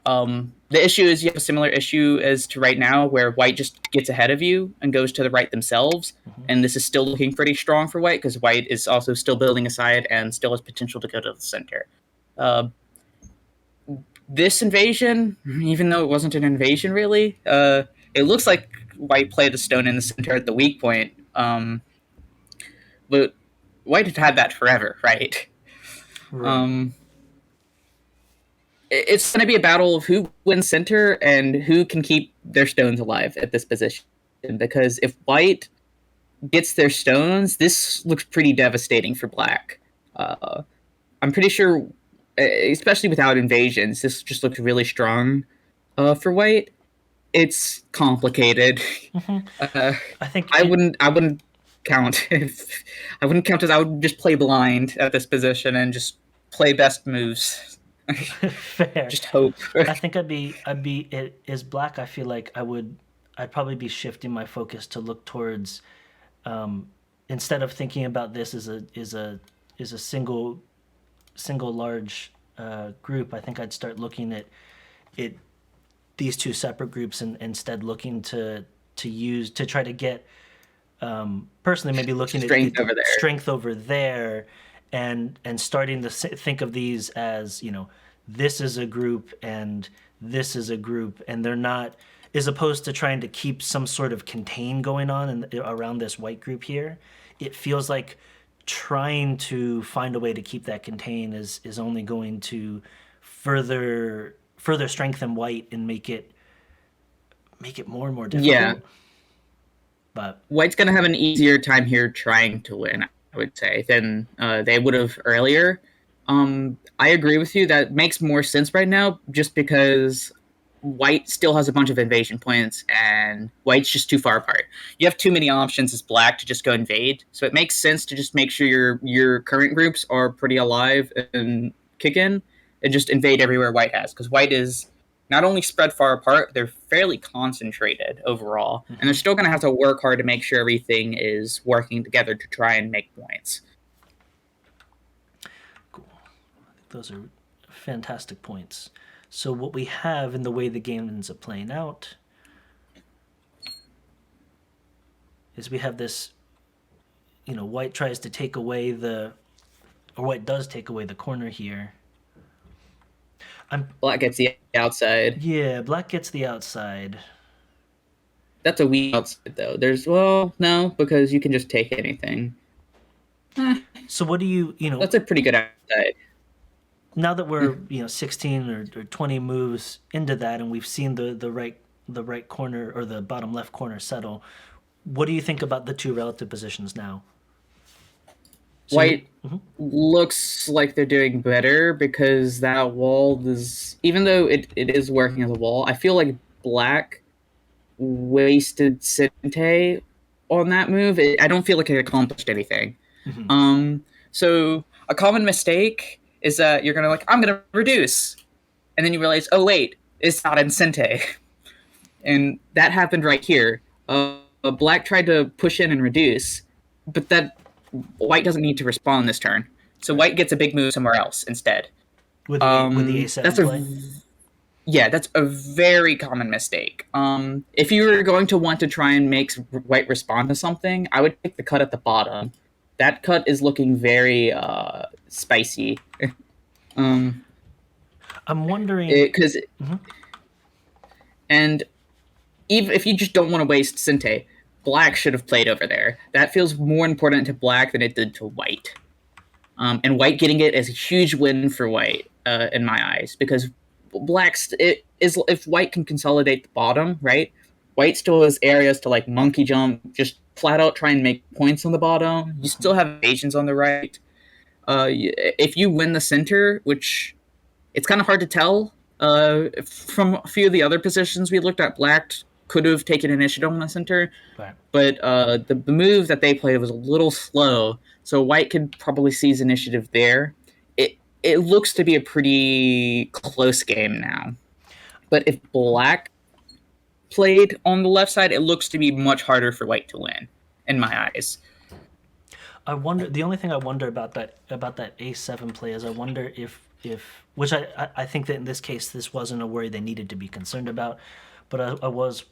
The issue is you have a similar issue as to right now, where white just gets ahead of you and goes to the right themselves. And this is still looking pretty strong for white, because white is also still building a side and still has potential to go to the center. This invasion, even though it wasn't an invasion really, it looks like white played a stone in the center at the weak point. But white have had that forever, right? It's going to be a battle of who wins center and who can keep their stones alive at this position. Because if white gets their stones, this looks pretty devastating for black. I'm pretty sure, especially without invasions, this just looks really strong for white. It's complicated. I think I wouldn't count. I wouldn't count as I would just play blind at this position and just play best moves. Fair. Just hope. I think I'd be it is black. I feel like I'd probably be shifting my focus to look towards, instead of thinking about this as a single large group. I think I'd start looking at these two separate groups and instead looking to try to get, personally maybe looking strength at strength over there, and starting to think of these as, this is a group and this is a group, and they're not, as opposed to trying to keep some sort of contain going on around this white group here. It feels like trying to find a way to keep that contain is only going to further strengthen white and make it more and more difficult. Yeah. But white's going to have an easier time here trying to win, I would say, than they would have earlier. I agree with you. That makes more sense right now, just because white still has a bunch of invasion points and white's just too far apart. You have too many options as black to just go invade. So it makes sense to just make sure your current groups are pretty alive and kick in and just invade everywhere white has. Because white is not only spread far apart, they're fairly concentrated overall. And they're still going to have to work hard to make sure everything is working together to try and make points. Cool. I think those are fantastic points. So what we have in the way the game ends up playing out is we have this, white tries to take away white does take away the corner here. Black gets the outside. Yeah, black gets the outside. That's a weak outside, though. No, because you can just take anything. So what do you, That's a pretty good outside. Now that we're 16 or 20 moves into that, and we've seen the right corner or the bottom left corner settle, what do you think about the two relative positions now? So white looks like they're doing better, because that wall is, even though it is working as a wall, I feel like black wasted Sente on that move. I don't feel like it accomplished anything. So a common mistake is that you're gonna I'm gonna reduce, and then you realize, oh wait, it's not in Sente, and that happened right here. Black tried to push in and reduce, but that white doesn't need to respond this turn, so white gets a big move somewhere else instead. With the A7 play? Yeah, that's a very common mistake. If you were going to want to try and make white respond to something, I would pick the cut at the bottom. That cut is looking very spicy. um, I'm wondering. because Mhm. and even if you just don't want to waste Sente, black should have played over there. That feels more important to black than it did to white. And white getting it is a huge win for white in my eyes, because black's it is if white can consolidate the bottom, right? White still has areas to like monkey jump, just flat out try and make points on the bottom. You still have Asians on the right. If you win the center, which it's kind of hard to tell from a few of the other positions we looked at, black could have taken initiative on the center, Right. but the move that they played was a little slow, so white could probably seize initiative there. It looks to be a pretty close game now, but if black played on the left side, it looks to be much harder for white to win, in my eyes. I wonder. The only thing I wonder about that A7 play is I wonder if which I think that in this case this wasn't a worry they needed to be concerned about, but I was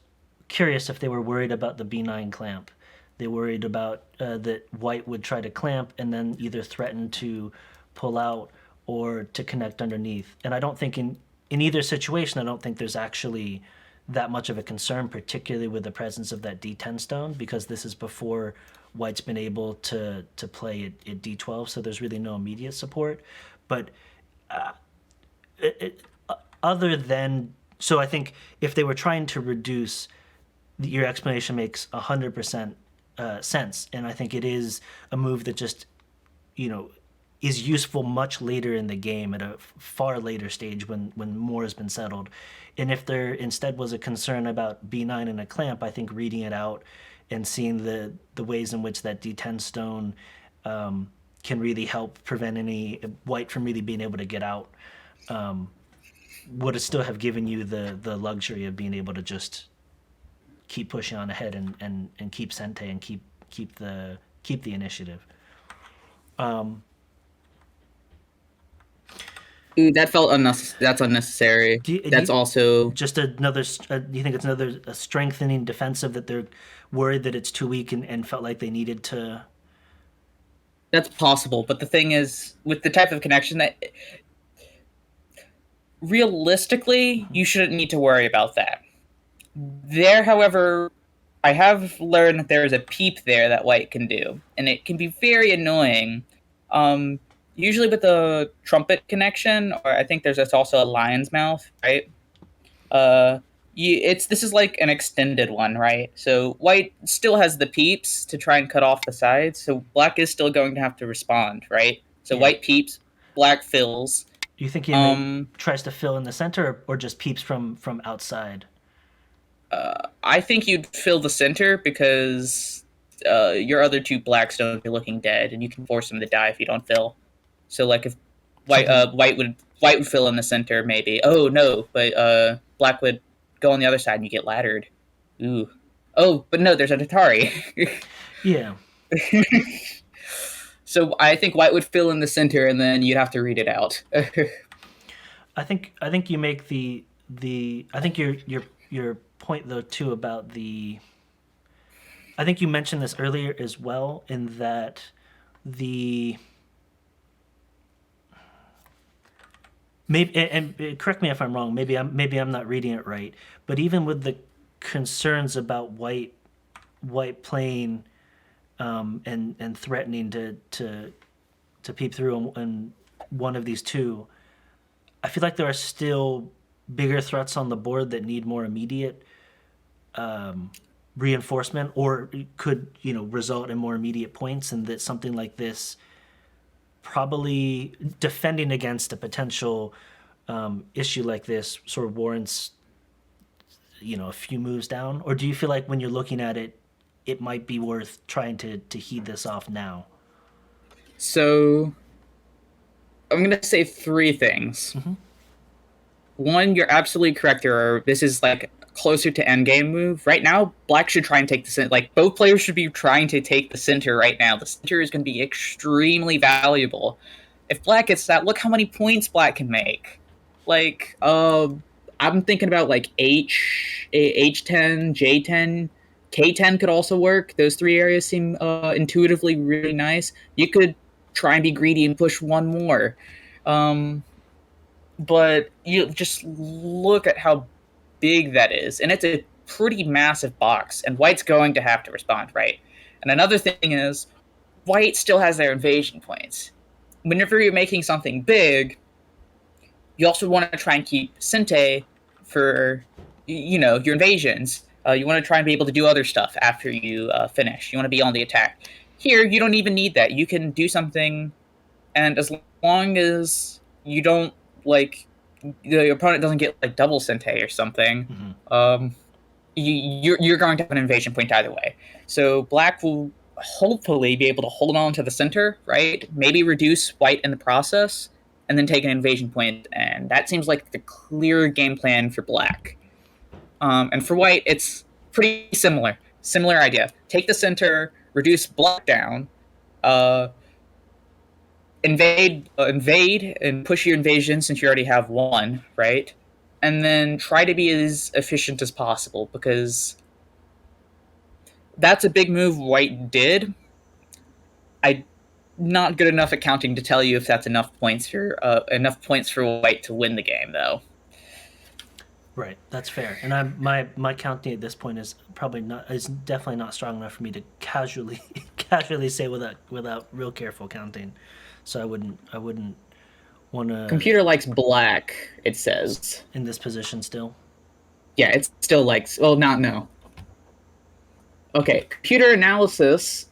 curious if they were worried about the B9 clamp. They worried about that white would try to clamp and then either threaten to pull out or to connect underneath. And I don't think in either situation I don't think there's actually that much of a concern, particularly with the presence of that D10 stone, because this is before white's been able to play at D12, so there's really no immediate support. But other than so, I think if they were trying to reduce, your explanation makes 100% sense, and I think it is a move that just is useful much later in the game at a far later stage when more has been settled. And if there instead was a concern about B9 and a clamp, I think reading it out and seeing the ways in which that D10 stone can really help prevent any white from really being able to get out would still have given you the luxury of being able to just keep pushing on ahead and keep Sente and keep the initiative. Ooh, that felt that's unnecessary. That's also just another. You think it's another strengthening defensive that they're worried that it's too weak and felt like they needed to. That's possible, but the thing is, with the type of connection that realistically you shouldn't need to worry about that. There, however, I have learned that there is a peep there that white can do, and it can be very annoying. Usually with the trumpet connection, or I think there's also a lion's mouth, right? This is like an extended one, right? So white still has the peeps to try and cut off the sides, so black is still going to have to respond, right? So white peeps, black fills. Do you think he tries to fill in the center or just peeps from outside? I think you'd fill the center because your other two blacks don't be looking dead, and you can force them to die if you don't fill. So, like, if white would fill in the center, maybe. Oh no, but black would go on the other side, and you get laddered. Ooh. Oh, but no, there's a Tatari. Yeah. So I think white would fill in the center, and then you'd have to read it out. I think you make the I think your point though too about the. I think you mentioned this earlier as well, in that the. Maybe and correct me if I'm wrong. Maybe I'm not reading it right. But even with the concerns about white playing and threatening to peep through in one of these two, I feel like there are still bigger threats on the board that need more immediate reinforcement, or could result in more immediate points, and that something like this, probably defending against a potential issue like this, sort of warrants a few moves down? Or do you feel like when you're looking at it, it might be worth trying to heed this off now? So I'm going to say three things. Mm-hmm. One, you're absolutely correct. This is like closer to endgame move. Right now, black should try and take the center. Like, both players should be trying to take the center right now. The center is going to be extremely valuable. If black gets that, look how many points black can make. Like, I'm thinking about like H10, J10, K10 could also work. Those three areas seem intuitively really nice. You could try and be greedy and push one more. Um, but you just look at how big that is, and it's a pretty massive box, and White's going to have to respond, right? And another thing is, White still has their invasion points. Whenever you're making something big, you also want to try and keep Sente for, your invasions. You want to try and be able to do other stuff after you finish. You want to be on the attack. Here, you don't even need that. You can do something, and as long as you don't, like, the opponent doesn't get, like, double Sente or something, you're going to have an invasion point either way. So Black will hopefully be able to hold on to the center, right? Maybe reduce White in the process, and then take an invasion point, and that seems like the clear game plan for Black. And for White, it's pretty similar. Similar idea. Take the center, reduce Black down, invade, and push your invasion since you already have one, right? And then try to be as efficient as possible, because that's a big move White did. I'm not good enough at counting to tell you if that's enough points for White to win the game, though. Right, that's fair. And my counting at this point is definitely not strong enough for me to casually casually say without real careful counting. So I wouldn't want to. Computer likes Black, it says. In this position still. Yeah, it still likes. Well, not no. Okay, computer analysis.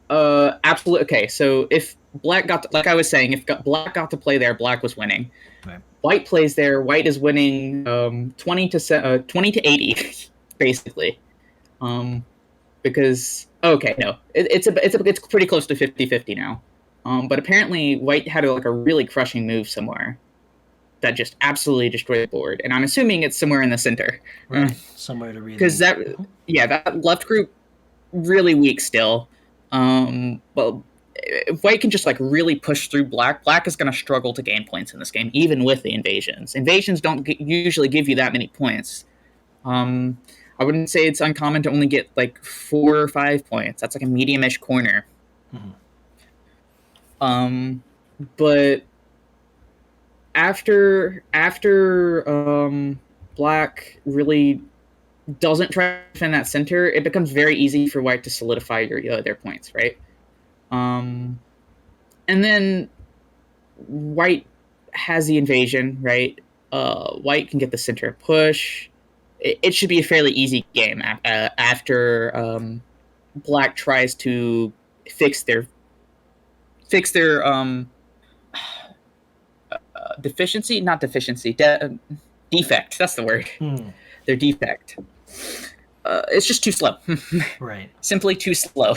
Absolutely. Okay, so if Black got like I was saying, if Black got to play there, Black was winning. Right. White plays there, White is winning 20 to 80, basically. Because okay, no, it's pretty close to 50-50 now. But apparently White had a really crushing move somewhere that just absolutely destroyed the board, and I'm assuming it's somewhere in the center. Right, somewhere to read. Because that left group really weak still. Well, if White can just really push through Black, Black is going to struggle to gain points in this game, even with the invasions. Invasions don't usually give you that many points. I wouldn't say it's uncommon to only get 4 or 5 points. That's like a medium-ish corner. But after Black really doesn't try to defend that center, it becomes very easy for White to solidify their points, right? And then White has the invasion, right? White can get the center push. It should be a fairly easy game after Black tries to fix their defect. That's the word. Their defect. It's just too slow. Right. Simply too slow.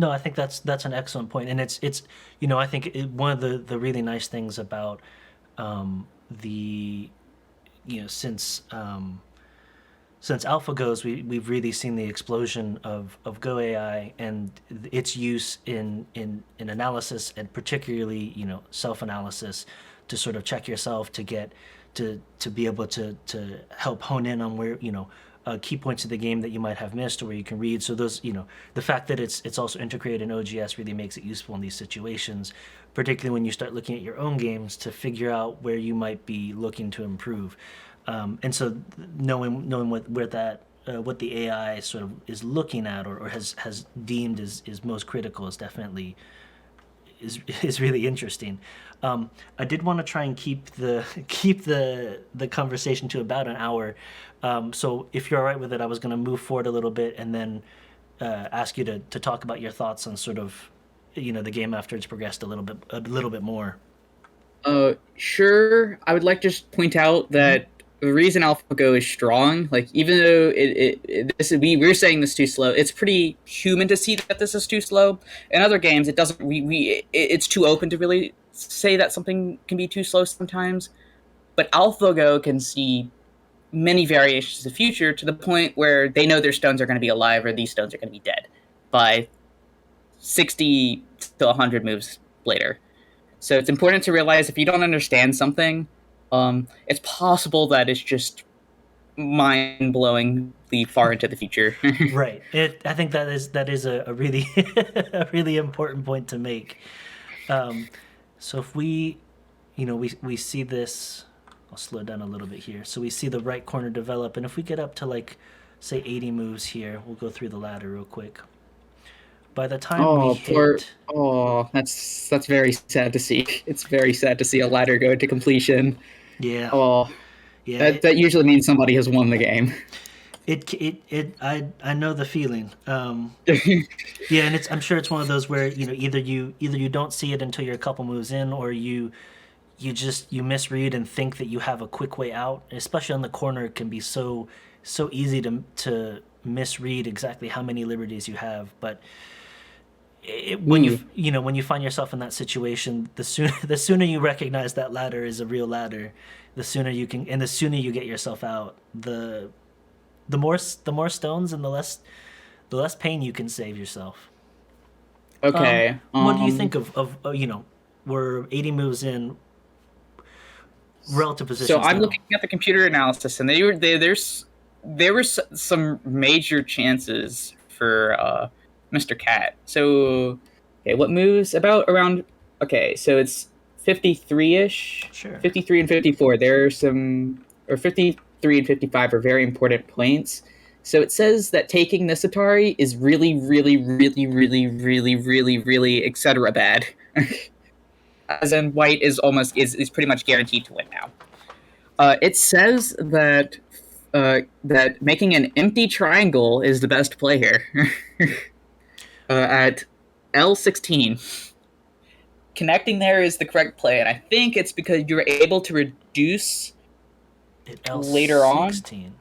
No, I think that's an excellent point, and it's I think one of the really nice things about since AlphaGo's, we've really seen the explosion of Go AI and its use in analysis, and particularly self-analysis, to sort of check yourself, to get to be able to help hone in on where key points of the game that you might have missed or where you can read. So those the fact that it's also integrated in OGS really makes it useful in these situations, particularly when you start looking at your own games to figure out where you might be looking to improve. And so knowing what the AI sort of is looking at or has deemed is most critical is definitely is really interesting. I did want to try and keep the conversation to about an hour. So if you're all right with it, I was going to move forward a little bit and then ask you to talk about your thoughts on sort of the game after it's progressed a little bit more. Sure. I would like to just point out that the reason AlphaGo is strong, even though we're saying this too slow, it's pretty human to see that this is too slow. In other games, it doesn't. It's too open to really say that something can be too slow sometimes. But AlphaGo can see many variations of the future to the point where they know their stones are going to be alive or these stones are going to be dead by 60 to 100 moves later. So it's important to realize if you don't understand something, It's possible that it's just mind-blowingly far into the future. Right. I think that is a really a really important point to make. Um, so if we see this, I'll slow down a little bit here. So we see the right corner develop, and if we get up to like, say 80 moves here, we'll go through the ladder real quick. By the time we hit, That's very sad to see. It's very sad to see a ladder go to completion. yeah, Oh, yeah, that usually means somebody has won the game. I know the feeling. Yeah, and I'm sure it's one of those where either you don't see it until you're a couple moves in, or you misread and think that you have a quick way out. Especially on the corner, it can be so easy to misread exactly how many liberties you have. But when when you find yourself in that situation, the sooner you recognize that ladder is a real ladder, the sooner you can, and the sooner you get yourself out, the more stones and the less pain you can save yourself. Okay. What do you think of we're 80 moves in, relative positions So I'm now? looking at the computer analysis, and there were some major chances for MrCat. So, okay, what moves about around? Okay, so it's 53-ish, Sure. 53 and 54. There are some, or 53 and 55 are very important points. So it says that taking this Atari is really, really, really, really, really, really, really, etc. bad. As in, white is pretty much guaranteed to win now. It says that making an empty triangle is the best play here. At L16, connecting there is the correct play, and I think it's because you're able to reduce At later on. L16.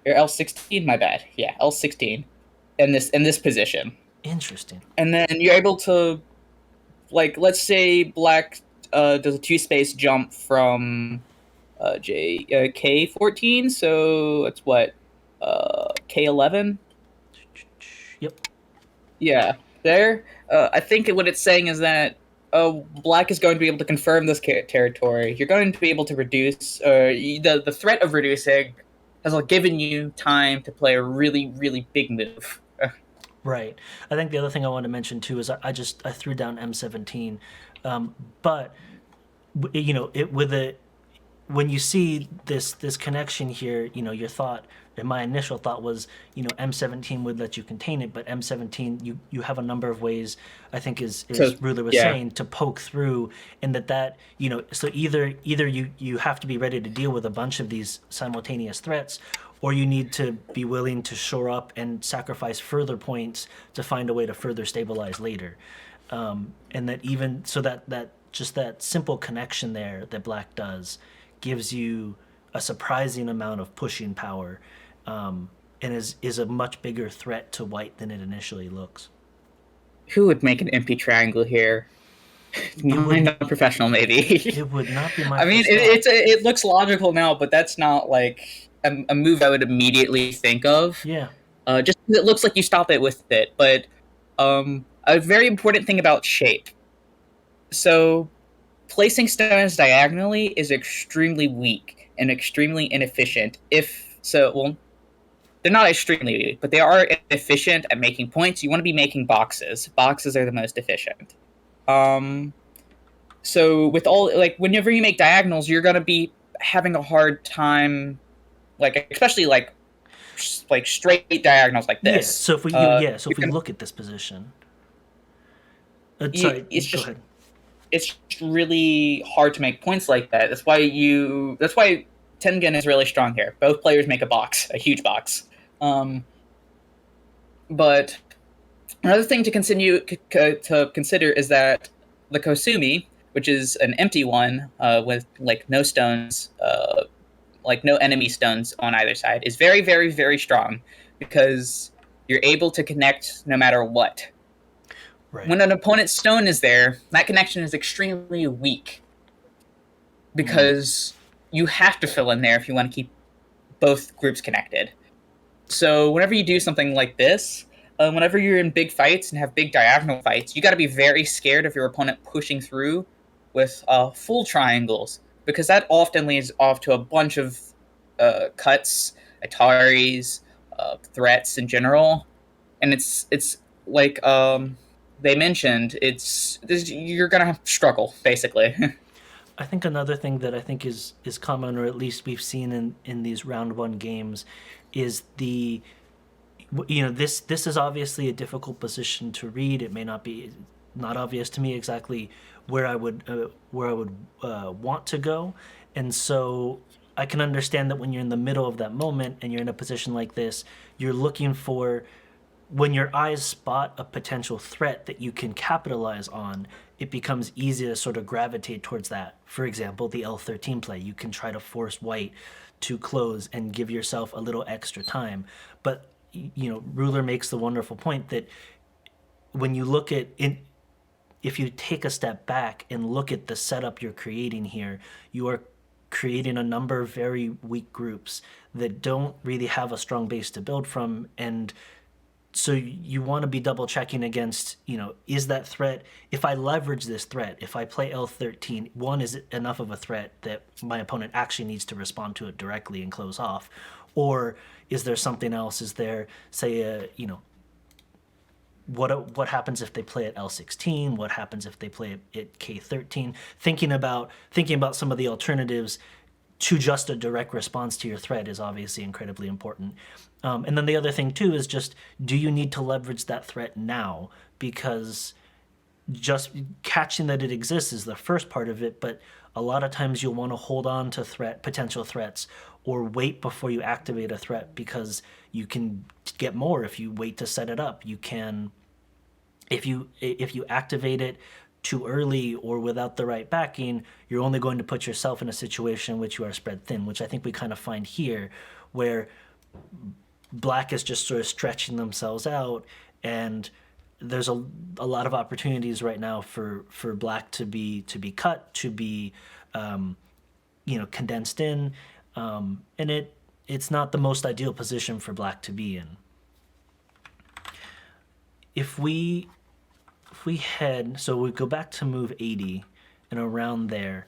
Or L16, my bad. Yeah, L16 in this position, Interesting. and then you're able to, like, let's say black does a 2-space jump from K14, so it's what K11. Yep. Yeah, there. I think what it's saying is that black is going to be able to confirm this territory. You're going to be able to reduce the threat of reducing has given you time to play a really, really big move. Right. I think the other thing I wanted to mention too is I threw down M17, but it with a when you see this connection here, your thought, and my initial thought was, M17 would let you contain it, but M17 you have a number of ways, I think is So, Ruler was yeah. saying, to poke through, and that so either you have to be ready to deal with a bunch of these simultaneous threats, or you need to be willing to shore up and sacrifice further points to find a way to further stabilize later. And that even so that just that simple connection there that black does gives you a surprising amount of pushing power, and is a much bigger threat to white than it initially looks. Who would make an empty triangle here? Non-professional, maybe. It would not be my I mean, first thought. it looks logical now, but that's not like a move I would immediately think of. Yeah. Just 'cause it looks like you stop it with it. But a very important thing about shape. So placing stones diagonally is extremely weak and extremely inefficient. Well, they're not extremely weak, but they are efficient at making points. You want to be making boxes. Boxes are the most efficient. So with all, like, whenever you make diagonals, you're gonna be having a hard time, like, especially like straight diagonals like Yeah. this. So if we you're gonna- look at this position, you- sorry, it's go just ahead. it's really hard to make points like that. That's why Tengen is really strong here. Both players make a huge box. But another thing to consider is that the Kosumi, which is an empty one with like no stones, like no enemy stones on either side, is very, very, very strong because you're able to connect no matter what. Right. When an opponent's stone is there, that connection is extremely weak because you have to fill in there if you want to keep both groups connected. So whenever you do something like this, whenever you're in big fights and have big diagonal fights, you got to be very scared of your opponent pushing through with full triangles, because that often leads off to a bunch of cuts, Ataris, threats in general, and it's like they mentioned, you're gonna struggle basically. I think another thing that I think is common, or at least we've seen in these round one games, is this is obviously a difficult position to read. It may not obvious to me exactly where I would want to go, and so I can understand that when you're in the middle of that moment and you're in a position like this, you're looking for, when your eyes spot a potential threat that you can capitalize on, it becomes easy to sort of gravitate towards that. For example, the L13 play, you can try to force white to close and give yourself a little extra time. But Ruler makes the wonderful point that when you look at it, if you take a step back and look at the setup you're creating here, you are creating a number of very weak groups that don't really have a strong base to build from. And so you want to be double checking against, is that threat, if I leverage this threat, if I play L13, one, is it enough of a threat that my opponent actually needs to respond to it directly and close off? Or is there something else? Is there, say, what happens if they play at L16? What happens if they play at K13? Thinking about some of the alternatives to just a direct response to your threat is obviously incredibly important. And then the other thing too is just, do you need to leverage that threat now? Because just catching that it exists is the first part of it, but a lot of times you'll want to hold on to potential threats, or wait before you activate a threat, because you can get more if you wait to set it up. You can, if you activate it too early or without the right backing, you're only going to put yourself in a situation in which you are spread thin, which I think we kind of find here, where black is just sort of stretching themselves out, and there's a lot of opportunities right now for black to be cut, to be condensed in, and it's not the most ideal position for black to be in. If we head, so we go back to move 80 and around there,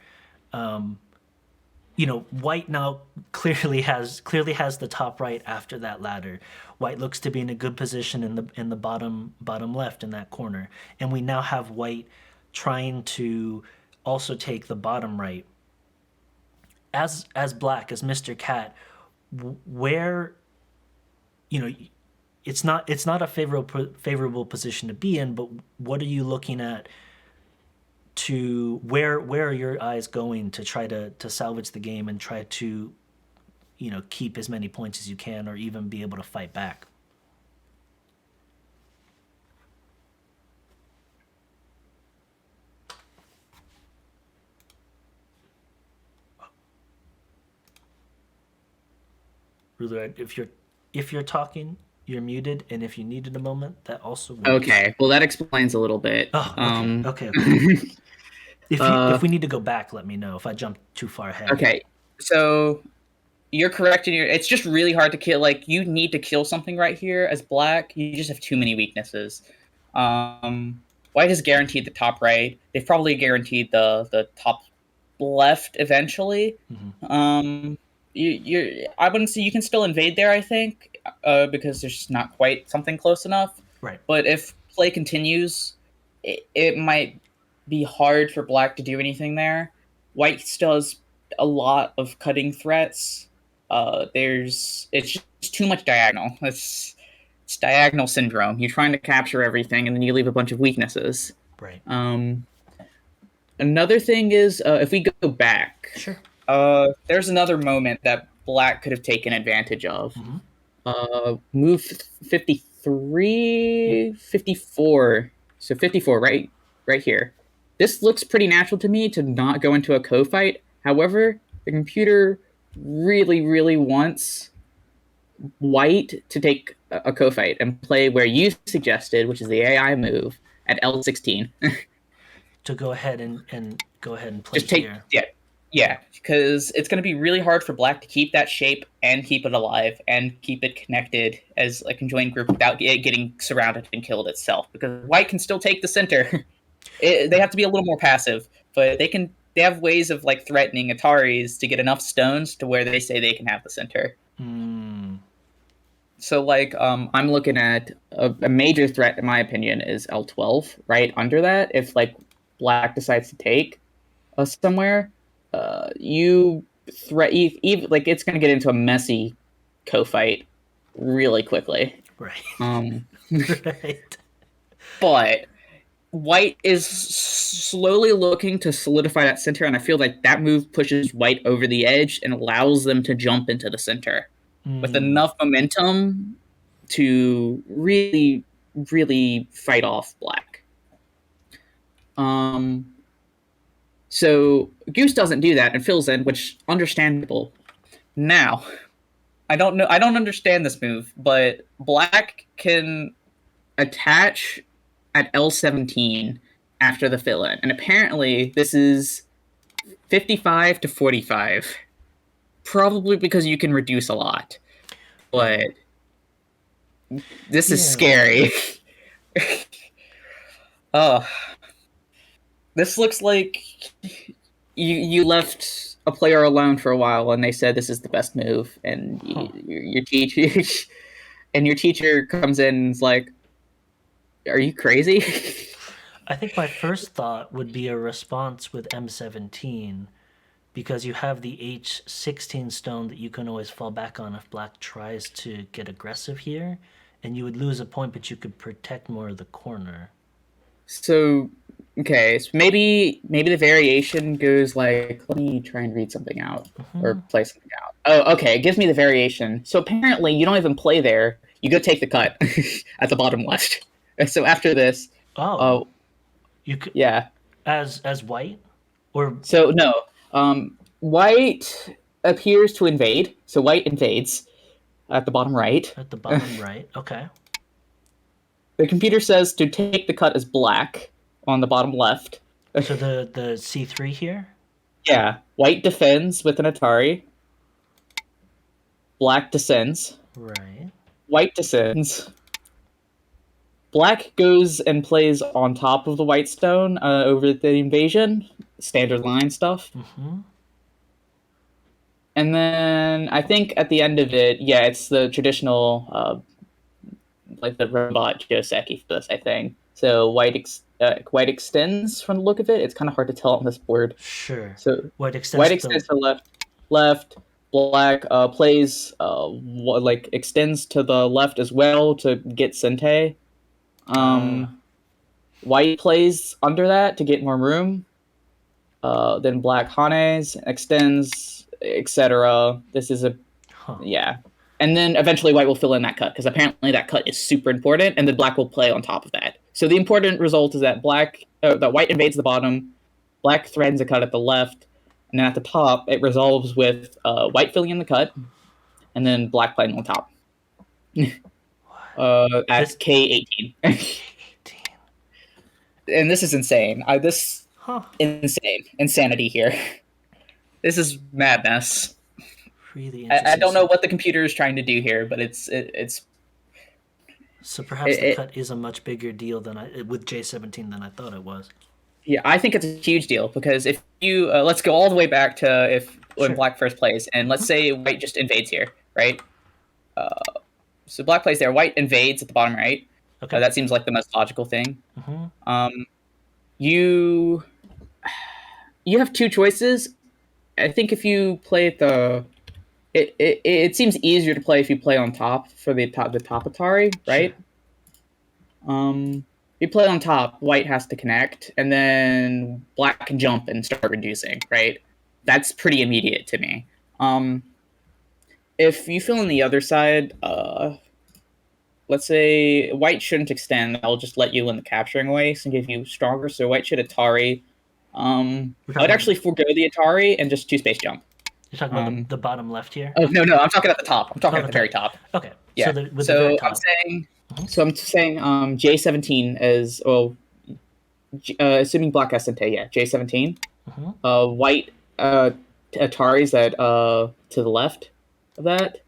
white now clearly has the top right after that ladder. White looks to be in a good position in the bottom left in that corner, and we now have white trying to also take the bottom right. As black, as MrCat, where it's not a favorable position to be in, but what are you looking at? To where are your eyes going to try to salvage the game and try to keep as many points as you can, or even be able to fight back? Ruler, if you're talking, you're muted, and if you needed a moment, that also works. Okay, well that explains a little bit. Oh, okay. If we need to go back, let me know if I jump too far ahead. Okay, so you're correct in it's just really hard to kill. Like, you need to kill something right here as black. You just have too many weaknesses. White has guaranteed the top right. They've probably guaranteed the top left eventually. Mm-hmm. I wouldn't say you can still invade there, I think, because there's just not quite something close enough. Right. But if play continues, it might be hard for black to do anything there. White still has a lot of cutting threats. It's just too much diagonal. It's diagonal syndrome. You're trying to capture everything, and then you leave a bunch of weaknesses. Right. Another thing is, if we go back, sure. There's another moment that black could have taken advantage of. Mm-hmm. Move 53, 54. So 54, right here. This looks pretty natural to me to not go into a co-fight. However, the computer really, really wants white to take a co-fight and play where you suggested, which is the AI move at L16. To go ahead and play just take here. Yeah, because it's going to be really hard for black to keep that shape and keep it alive and keep it connected as a conjoined group without it getting surrounded and killed itself. Because white can still take the center. They have to be a little more passive, but they can they have ways of like threatening Ataris to get enough stones to where they say they can have the center. So like I'm looking at a major threat in my opinion is L12 right under that. If like black decides to take us somewhere, you threat even like it's gonna get into a messy co-fight really quickly. Right. Right. But white is slowly looking to solidify that center, and I feel like that move pushes white over the edge and allows them to jump into the center with enough momentum to really, really fight off black. So Goose doesn't do that and fills in, which understandable. Now, I don't understand this move, but black can attach at L17 after the fill-in, and apparently this is 55 to 45. Probably because you can reduce a lot, but this is scary. Oh, this looks like you left a player alone for a while, and they said this is the best move, and your teacher and your teacher comes in and is like, "Are you crazy?" I think my first thought would be a response with M17, because you have the H16 stone that you can always fall back on if black tries to get aggressive here, and you would lose a point, but you could protect more of the corner. So, okay, so maybe the variation goes like, let me try and read something out or play something out. Oh, okay, it gives me the variation. So apparently you don't even play there. You go take the cut at the bottom left. So after this, you could, yeah, as white, or so no, white appears to invade. So white invades at the bottom right. At the bottom right, okay. The computer says to take the cut as black on the bottom left. So the C3 here? Yeah. White defends with an Atari. Black descends. Right. White descends. Black goes and plays on top of the white stone over the invasion. Standard line stuff. And then I think at the end of it, yeah, it's the traditional like the robot Joseki for this, I think. So white extends from the look of it. It's kind of hard to tell on this board. Sure. So white extends to left. Black plays like extends to the left as well to get Sente. White plays under that to get more room. Then black Hanes extends, etc. This is yeah. And then eventually white will fill in that cut, because apparently that cut is super important, and then black will play on top of that. So the important result is that that white invades the bottom, black threads a cut at the left, and then at the top it resolves with white filling in the cut, and then black playing on top. At K18. And this is insane. Insanity here. This is madness. Really I don't know what the computer is trying to do here, but it's. So perhaps the cut is a much bigger deal with J17 than I thought it was. Yeah, I think it's a huge deal, because if you let's go all the way back to when black first plays, and let's say white just invades here, right? So black plays there, white invades at the bottom right. Okay, that seems like the most logical thing. You have two choices. I think if you play at the It seems easier to play if you play on top for the top Atari, right? Sure. You play on top, white has to connect, and then black can jump and start reducing, right? That's pretty immediate to me. If you fill in the other side, let's say white shouldn't extend. I'll just let you in the capturing waste and give you stronger. So white should Atari. I would actually forego the Atari and just 2-space jump. You're talking about the bottom left here? Oh, no, I'm talking at the top. I'm talking at the very top. Okay. Yeah. So the very top. I'm saying J17 is, assuming black has Sente, yeah, J17. White Atari's to the left of that.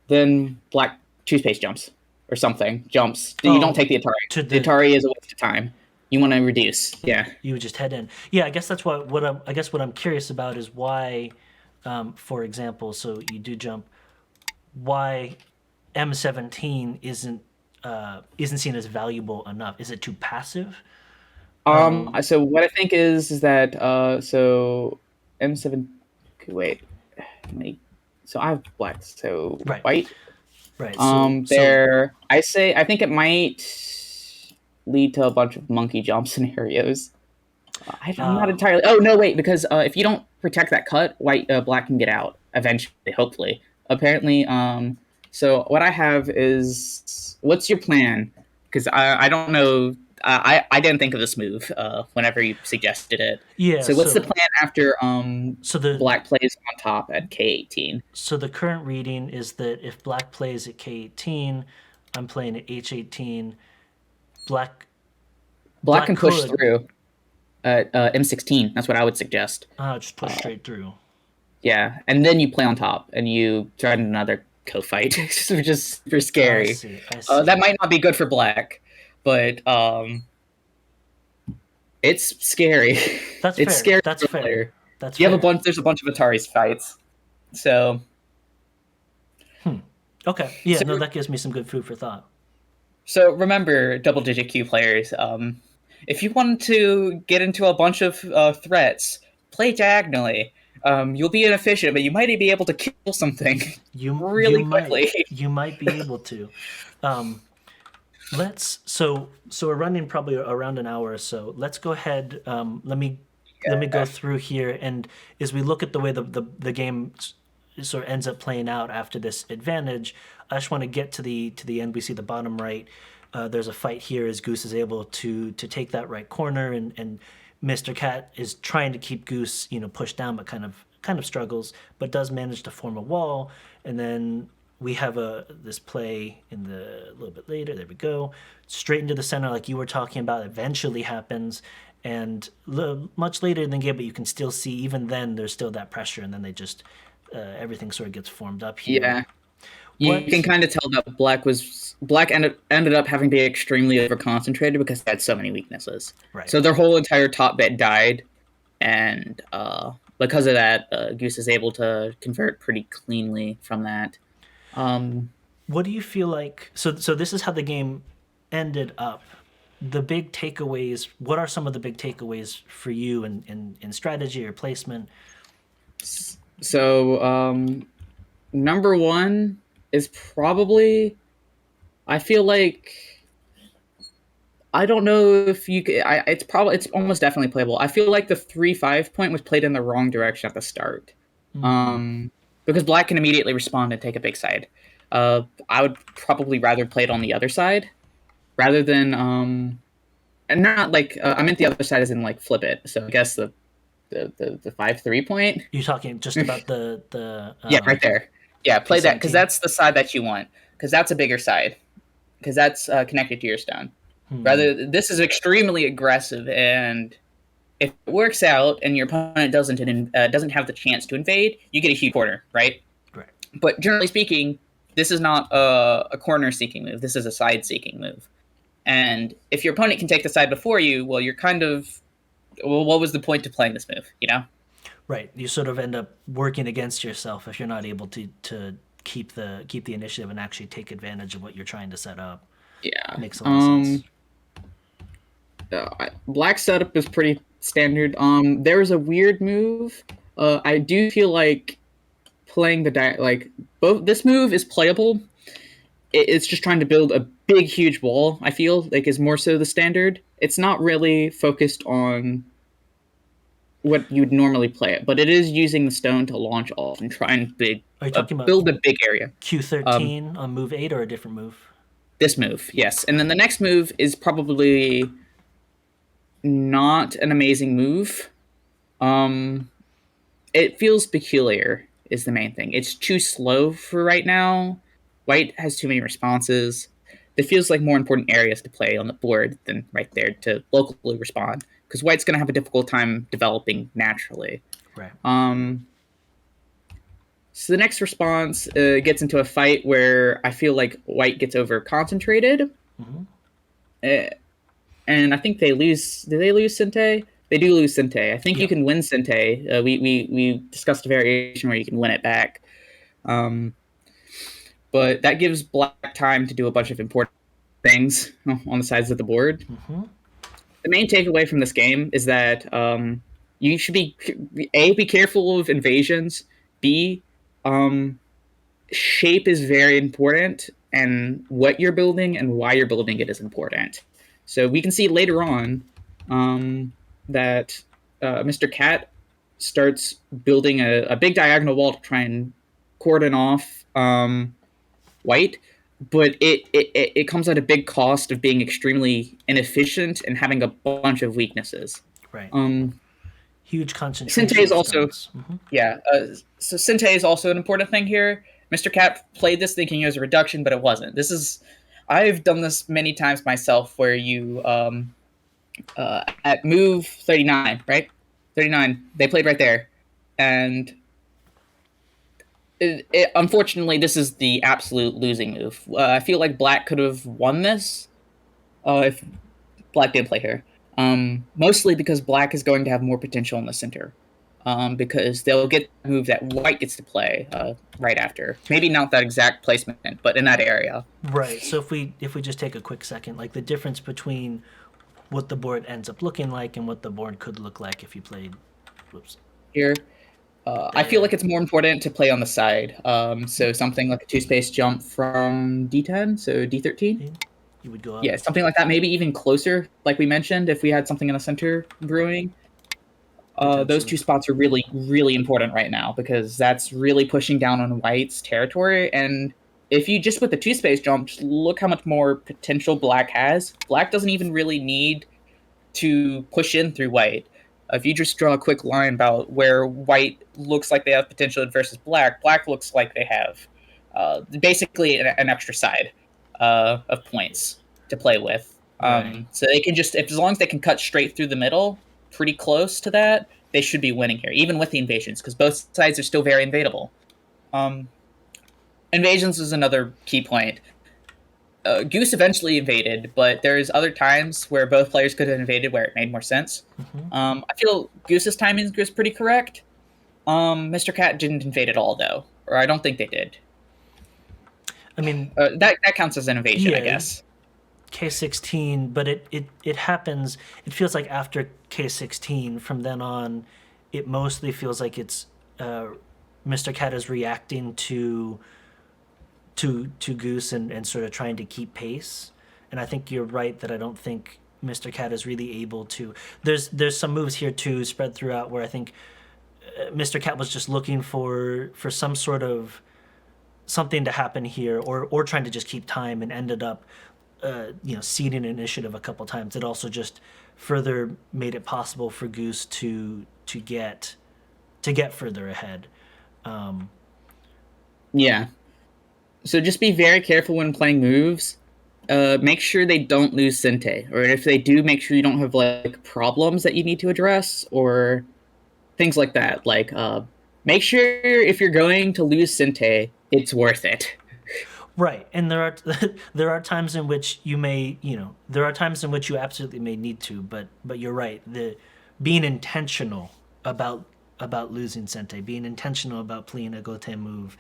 Then black 2-space jumps or something. Jumps. You don't take the Atari. The Atari is a waste of time. You want to reduce, yeah. You would just head in. Yeah, I guess that's what I'm curious about is why, for example, so you do jump, why M17 isn't seen as valuable enough. Is it too passive? So what I think is that so M7. Wait, so I have black. So Right. white. Right. I think it might lead to a bunch of monkey jump scenarios. I'm not entirely. Oh no, wait, because if you don't protect that cut, black can get out eventually. Hopefully, apparently. So what I have is, what's your plan? Because I don't know. I didn't think of this move whenever you suggested it. Yeah. So what's the plan after the black plays on top at K18? So the current reading is that if black plays at K18, I'm playing at H18. Black can push through at M16. That's what I would suggest. Just push straight through. Yeah, and then you play on top, and you try another co-fight, which is super scary. I see. That might not be good for black, but it's scary. That's it's fair. scary. That's fair. Player. That's you fair. have there's a bunch of Atari's fights, so. Okay. Yeah. No, that gives me some good food for thought. So remember, double-digit Q players. If you want to get into a bunch of threats, play diagonally. You'll be inefficient, but you might be able to kill something really quickly. You might be able to. So we're running probably around an hour or so. Let's go ahead. Let me go through here, and as we look at the way the game sort of ends up playing out after this advantage, I just want to get to the end. We see the bottom right. There's a fight here as Goose is able to take that right corner, and MrCat is trying to keep Goose, pushed down, but kind of struggles, but does manage to form a wall. And then we have this play a little bit later. There we go, straight into the center, like you were talking about. Eventually happens, and much later in the game, but you can still see even then there's still that pressure, and then they just everything sort of gets formed up here. Yeah. You can kind of tell that Black ended up having to be extremely over-concentrated because they had so many weaknesses. Right. So their whole entire top bit died, and because of that, Goose is able to convert pretty cleanly from that. What do you feel like? So this is how the game ended up. The big takeaways. What are some of the big takeaways for you in strategy or placement? So number one is probably, I feel like, I don't know if you could, it's almost definitely playable. I feel like the 3-5 point was played in the wrong direction at the start. Because black can immediately respond and take a big side. I would probably rather play it on the other side rather than and not like I meant the other side as in like flip it. So I guess the 5-3 point. You're talking just about the yeah, right there. Yeah, play that because that's the side that you want, because that's a bigger side, because that's connected to your stone. Rather, this is extremely aggressive, and if it works out and your opponent doesn't have the chance to invade, you get a huge corner, right? Right. But generally speaking, this is not a corner-seeking move. This is a side-seeking move. And if your opponent can take the side before you, well, you're kind of... Well, what was the point of playing this move, you know? Right. You sort of end up working against yourself if you're not able to keep the initiative and actually take advantage of what you're trying to set up. Yeah. Makes a lot of sense. Black setup is pretty standard. There was a weird move. I do feel like playing both. This move is playable. It's just trying to build a big, huge wall. I feel like is more so the standard. It's not really focused on what you'd normally play it, but it is using the stone to launch off and try and Are you talking about build a big area. Q13 on move 8 or a different move? This move, yes. And then the next move is probably not an amazing move. It feels peculiar is the main thing. It's too slow for right now. White has too many responses. It feels like more important areas to play on the board than right there to locally respond, because White's going to have a difficult time developing naturally. Right. So the next response gets into a fight where I feel like White gets over concentrated. and I think they lose. Do they lose Sente? They do lose Sente. I think you can win Sente. We discussed a variation where you can win it back. But that gives Black time to do a bunch of important things on the sides of the board. Mm-hmm. The main takeaway from this game is that you should be careful of invasions. B, shape is very important, and what you're building and why you're building it is important. So we can see later on that MrCat starts building a big diagonal wall to try and cordon off white, but it comes at a big cost of being extremely inefficient and having a bunch of weaknesses. Right. Huge concentration. Sente is also, so Sente is also an important thing here. MrCat played this thinking it was a reduction, but it wasn't. I've done this many times myself, where you at move 39, right? 39, they played right there, and unfortunately, this is the absolute losing move. I feel like Black could have won this if Black did play here. Mostly because Black is going to have more potential in the center. Because they'll get the move that White gets to play right after. Maybe not that exact placement, but in that area. Right. So if we just take a quick second, like the difference between what the board ends up looking like and what the board could look like if you played, here. I feel like it's more important to play on the side. So something like a 2-space jump from D10, so D13. You would go up. Yeah, something like that. Maybe even closer, like we mentioned, if we had something in the center brewing. Those 2 spots are really, really important right now, because that's really pushing down on White's territory. And if you just put the 2-space jump, just look how much more potential Black has. Black doesn't even really need to push in through White. If you just draw a quick line about where White looks like they have potential versus Black looks like they have basically an extra side of points to play with. Right. So they can just, as long as they can cut straight through the middle, pretty close to that, they should be winning here, even with the invasions, because both sides are still very invadable. Invasions is another key point. Goose eventually invaded, but there's other times where both players could have invaded where it made more sense. Mm-hmm. I feel Goose's timing was pretty correct. MrCat didn't invade at all, though, or I don't think they did. I mean, that counts as an invasion, I guess. K16, but it happens. It feels like after K16, from then on, it mostly feels like it's MrCat is reacting to Goose and sort of trying to keep pace. And I think you're right that I don't think MrCat is really able to. There's some moves here too spread throughout where I think MrCat was just looking for some sort of something to happen here, or trying to just keep time, and ended up ceding initiative a couple times. It also just further made it possible for Goose to get further ahead. Yeah. So just be very careful when playing moves. Make sure they don't lose Sente, or if they do, make sure you don't have like problems that you need to address or things like that. Like, make sure if you're going to lose Sente, it's worth it. Right, and there are times in which you may, there are times in which you absolutely may need to, but you're right. Being intentional about losing Sente, being intentional about playing a Goten move,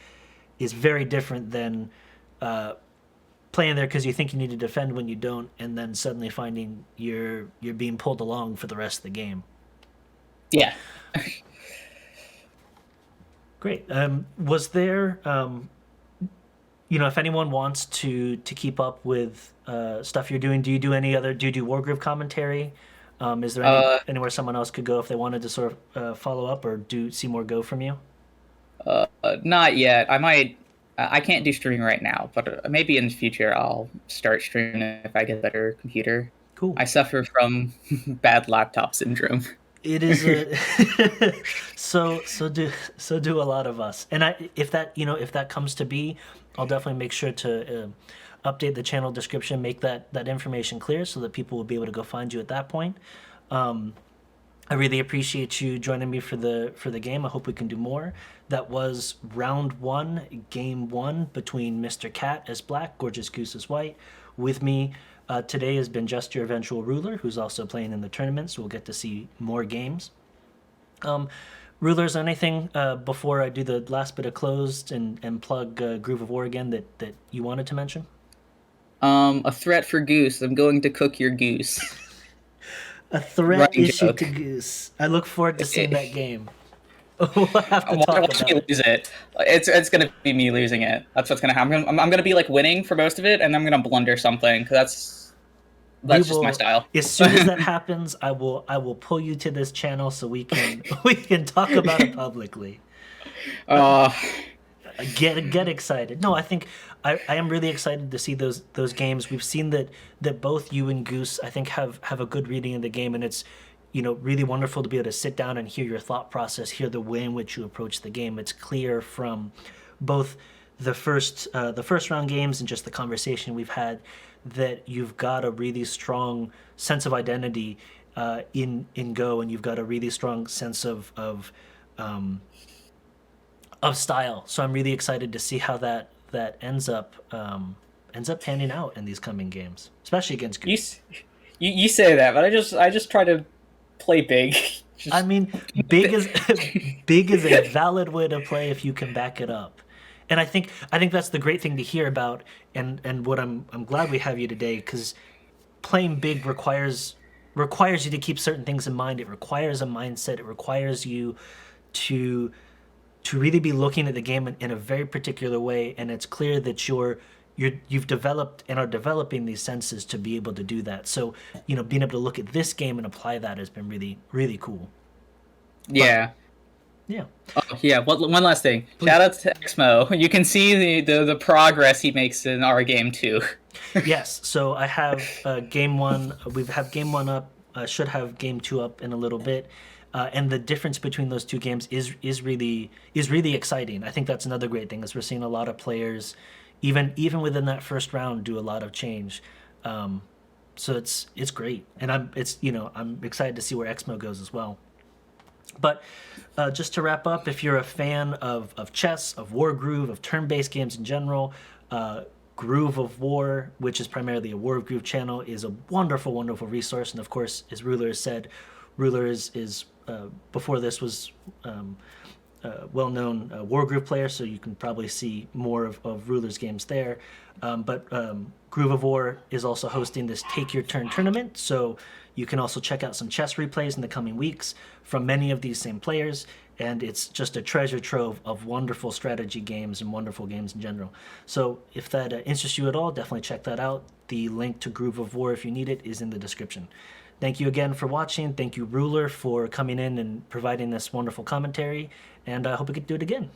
is very different than playing there because you think you need to defend when you don't, and then suddenly finding you're being pulled along for the rest of the game. Yeah. Great. Was there, if anyone wants to keep up with stuff you're doing, do you do Wargroove commentary? Is there anywhere someone else could go if they wanted to sort of follow up or see more Go from you? Not yet. I can't do streaming right now, but maybe in the future I'll start streaming if I get a better computer. Cool. I suffer from bad laptop syndrome. It is so do a lot of us. And if that comes to be, I'll definitely make sure to update the channel description, make that information clear so that people will be able to go find you at that point. I really appreciate you joining me for the game. I hope we can do more. That was round 1, game 1 between MrCat as Black, Gorgeous Goose as White. With me, Today has been Just Your Eventual Ruler, who's also playing in the tournament, so we'll get to see more games. Rulers, anything before I do the last bit of closed and plug Groove of War again that you wanted to mention? A threat for Goose. I'm going to cook your goose. A threat Running issued joke. to Goose. I look forward to seeing that game. We'll have to talk Watch about me it. lose it. It's gonna be me losing it. That's what's gonna happen. I'm gonna be like winning for most of it, and then I'm gonna blunder something. 'Cause that's just my style. As soon as that happens, I will pull you to this channel so we can talk about it publicly. Get excited. No, I think I am really excited to see those games. We've seen that both you and Goose, I think, have a good reading of the game, and it's really wonderful to be able to sit down and hear your thought process, hear the way in which you approach the game. It's clear from both the first round games and just the conversation we've had that you've got a really strong sense of identity in Go, and you've got a really strong sense of style. So I'm really excited to see how that ends up panning out in these coming games, especially against Goose. You say that, but I just try to play big. I mean, big is a valid way to play if you can back it up. And I think that's the great thing to hear about, and what I'm glad we have you today, because playing big requires you to keep certain things in mind. It requires a mindset. It requires you to really be looking at the game in a very particular way, and it's clear that you've developed and are developing these senses to be able to do that. So, being able to look at this game and apply that has been really, really cool. Yeah. Yeah. Oh, yeah. One last thing. Please. Shout out to Exmo. You can see the progress he makes in our game too. Yes. So I have game one. We have game one up. Should have game two up in a little bit. And the difference between those two games is really exciting. I think that's another great thing, is we're seeing a lot of players, even within that first round, do a lot of change. So it's great, and I'm excited to see where Exmo goes as well. But just to wrap up, if you're a fan of chess, of Wargroove, of turn-based games in general, Groove of War, which is primarily a Wargroove channel, is a wonderful, wonderful resource. And of course, as Ruler has said, Ruler is before this was well-known Wargroove player, so you can probably see more of Ruler's games there. But Groove of War is also hosting this Take Your Turn tournament, so you can also check out some chess replays in the coming weeks from many of these same players, and it's just a treasure trove of wonderful strategy games and wonderful games in general. So if that interests you at all, definitely check that out. The link to Groove of War, if you need it, is in the description. Thank you again for watching. Thank you, Ruler, for coming in and providing this wonderful commentary, and I hope we could do it again.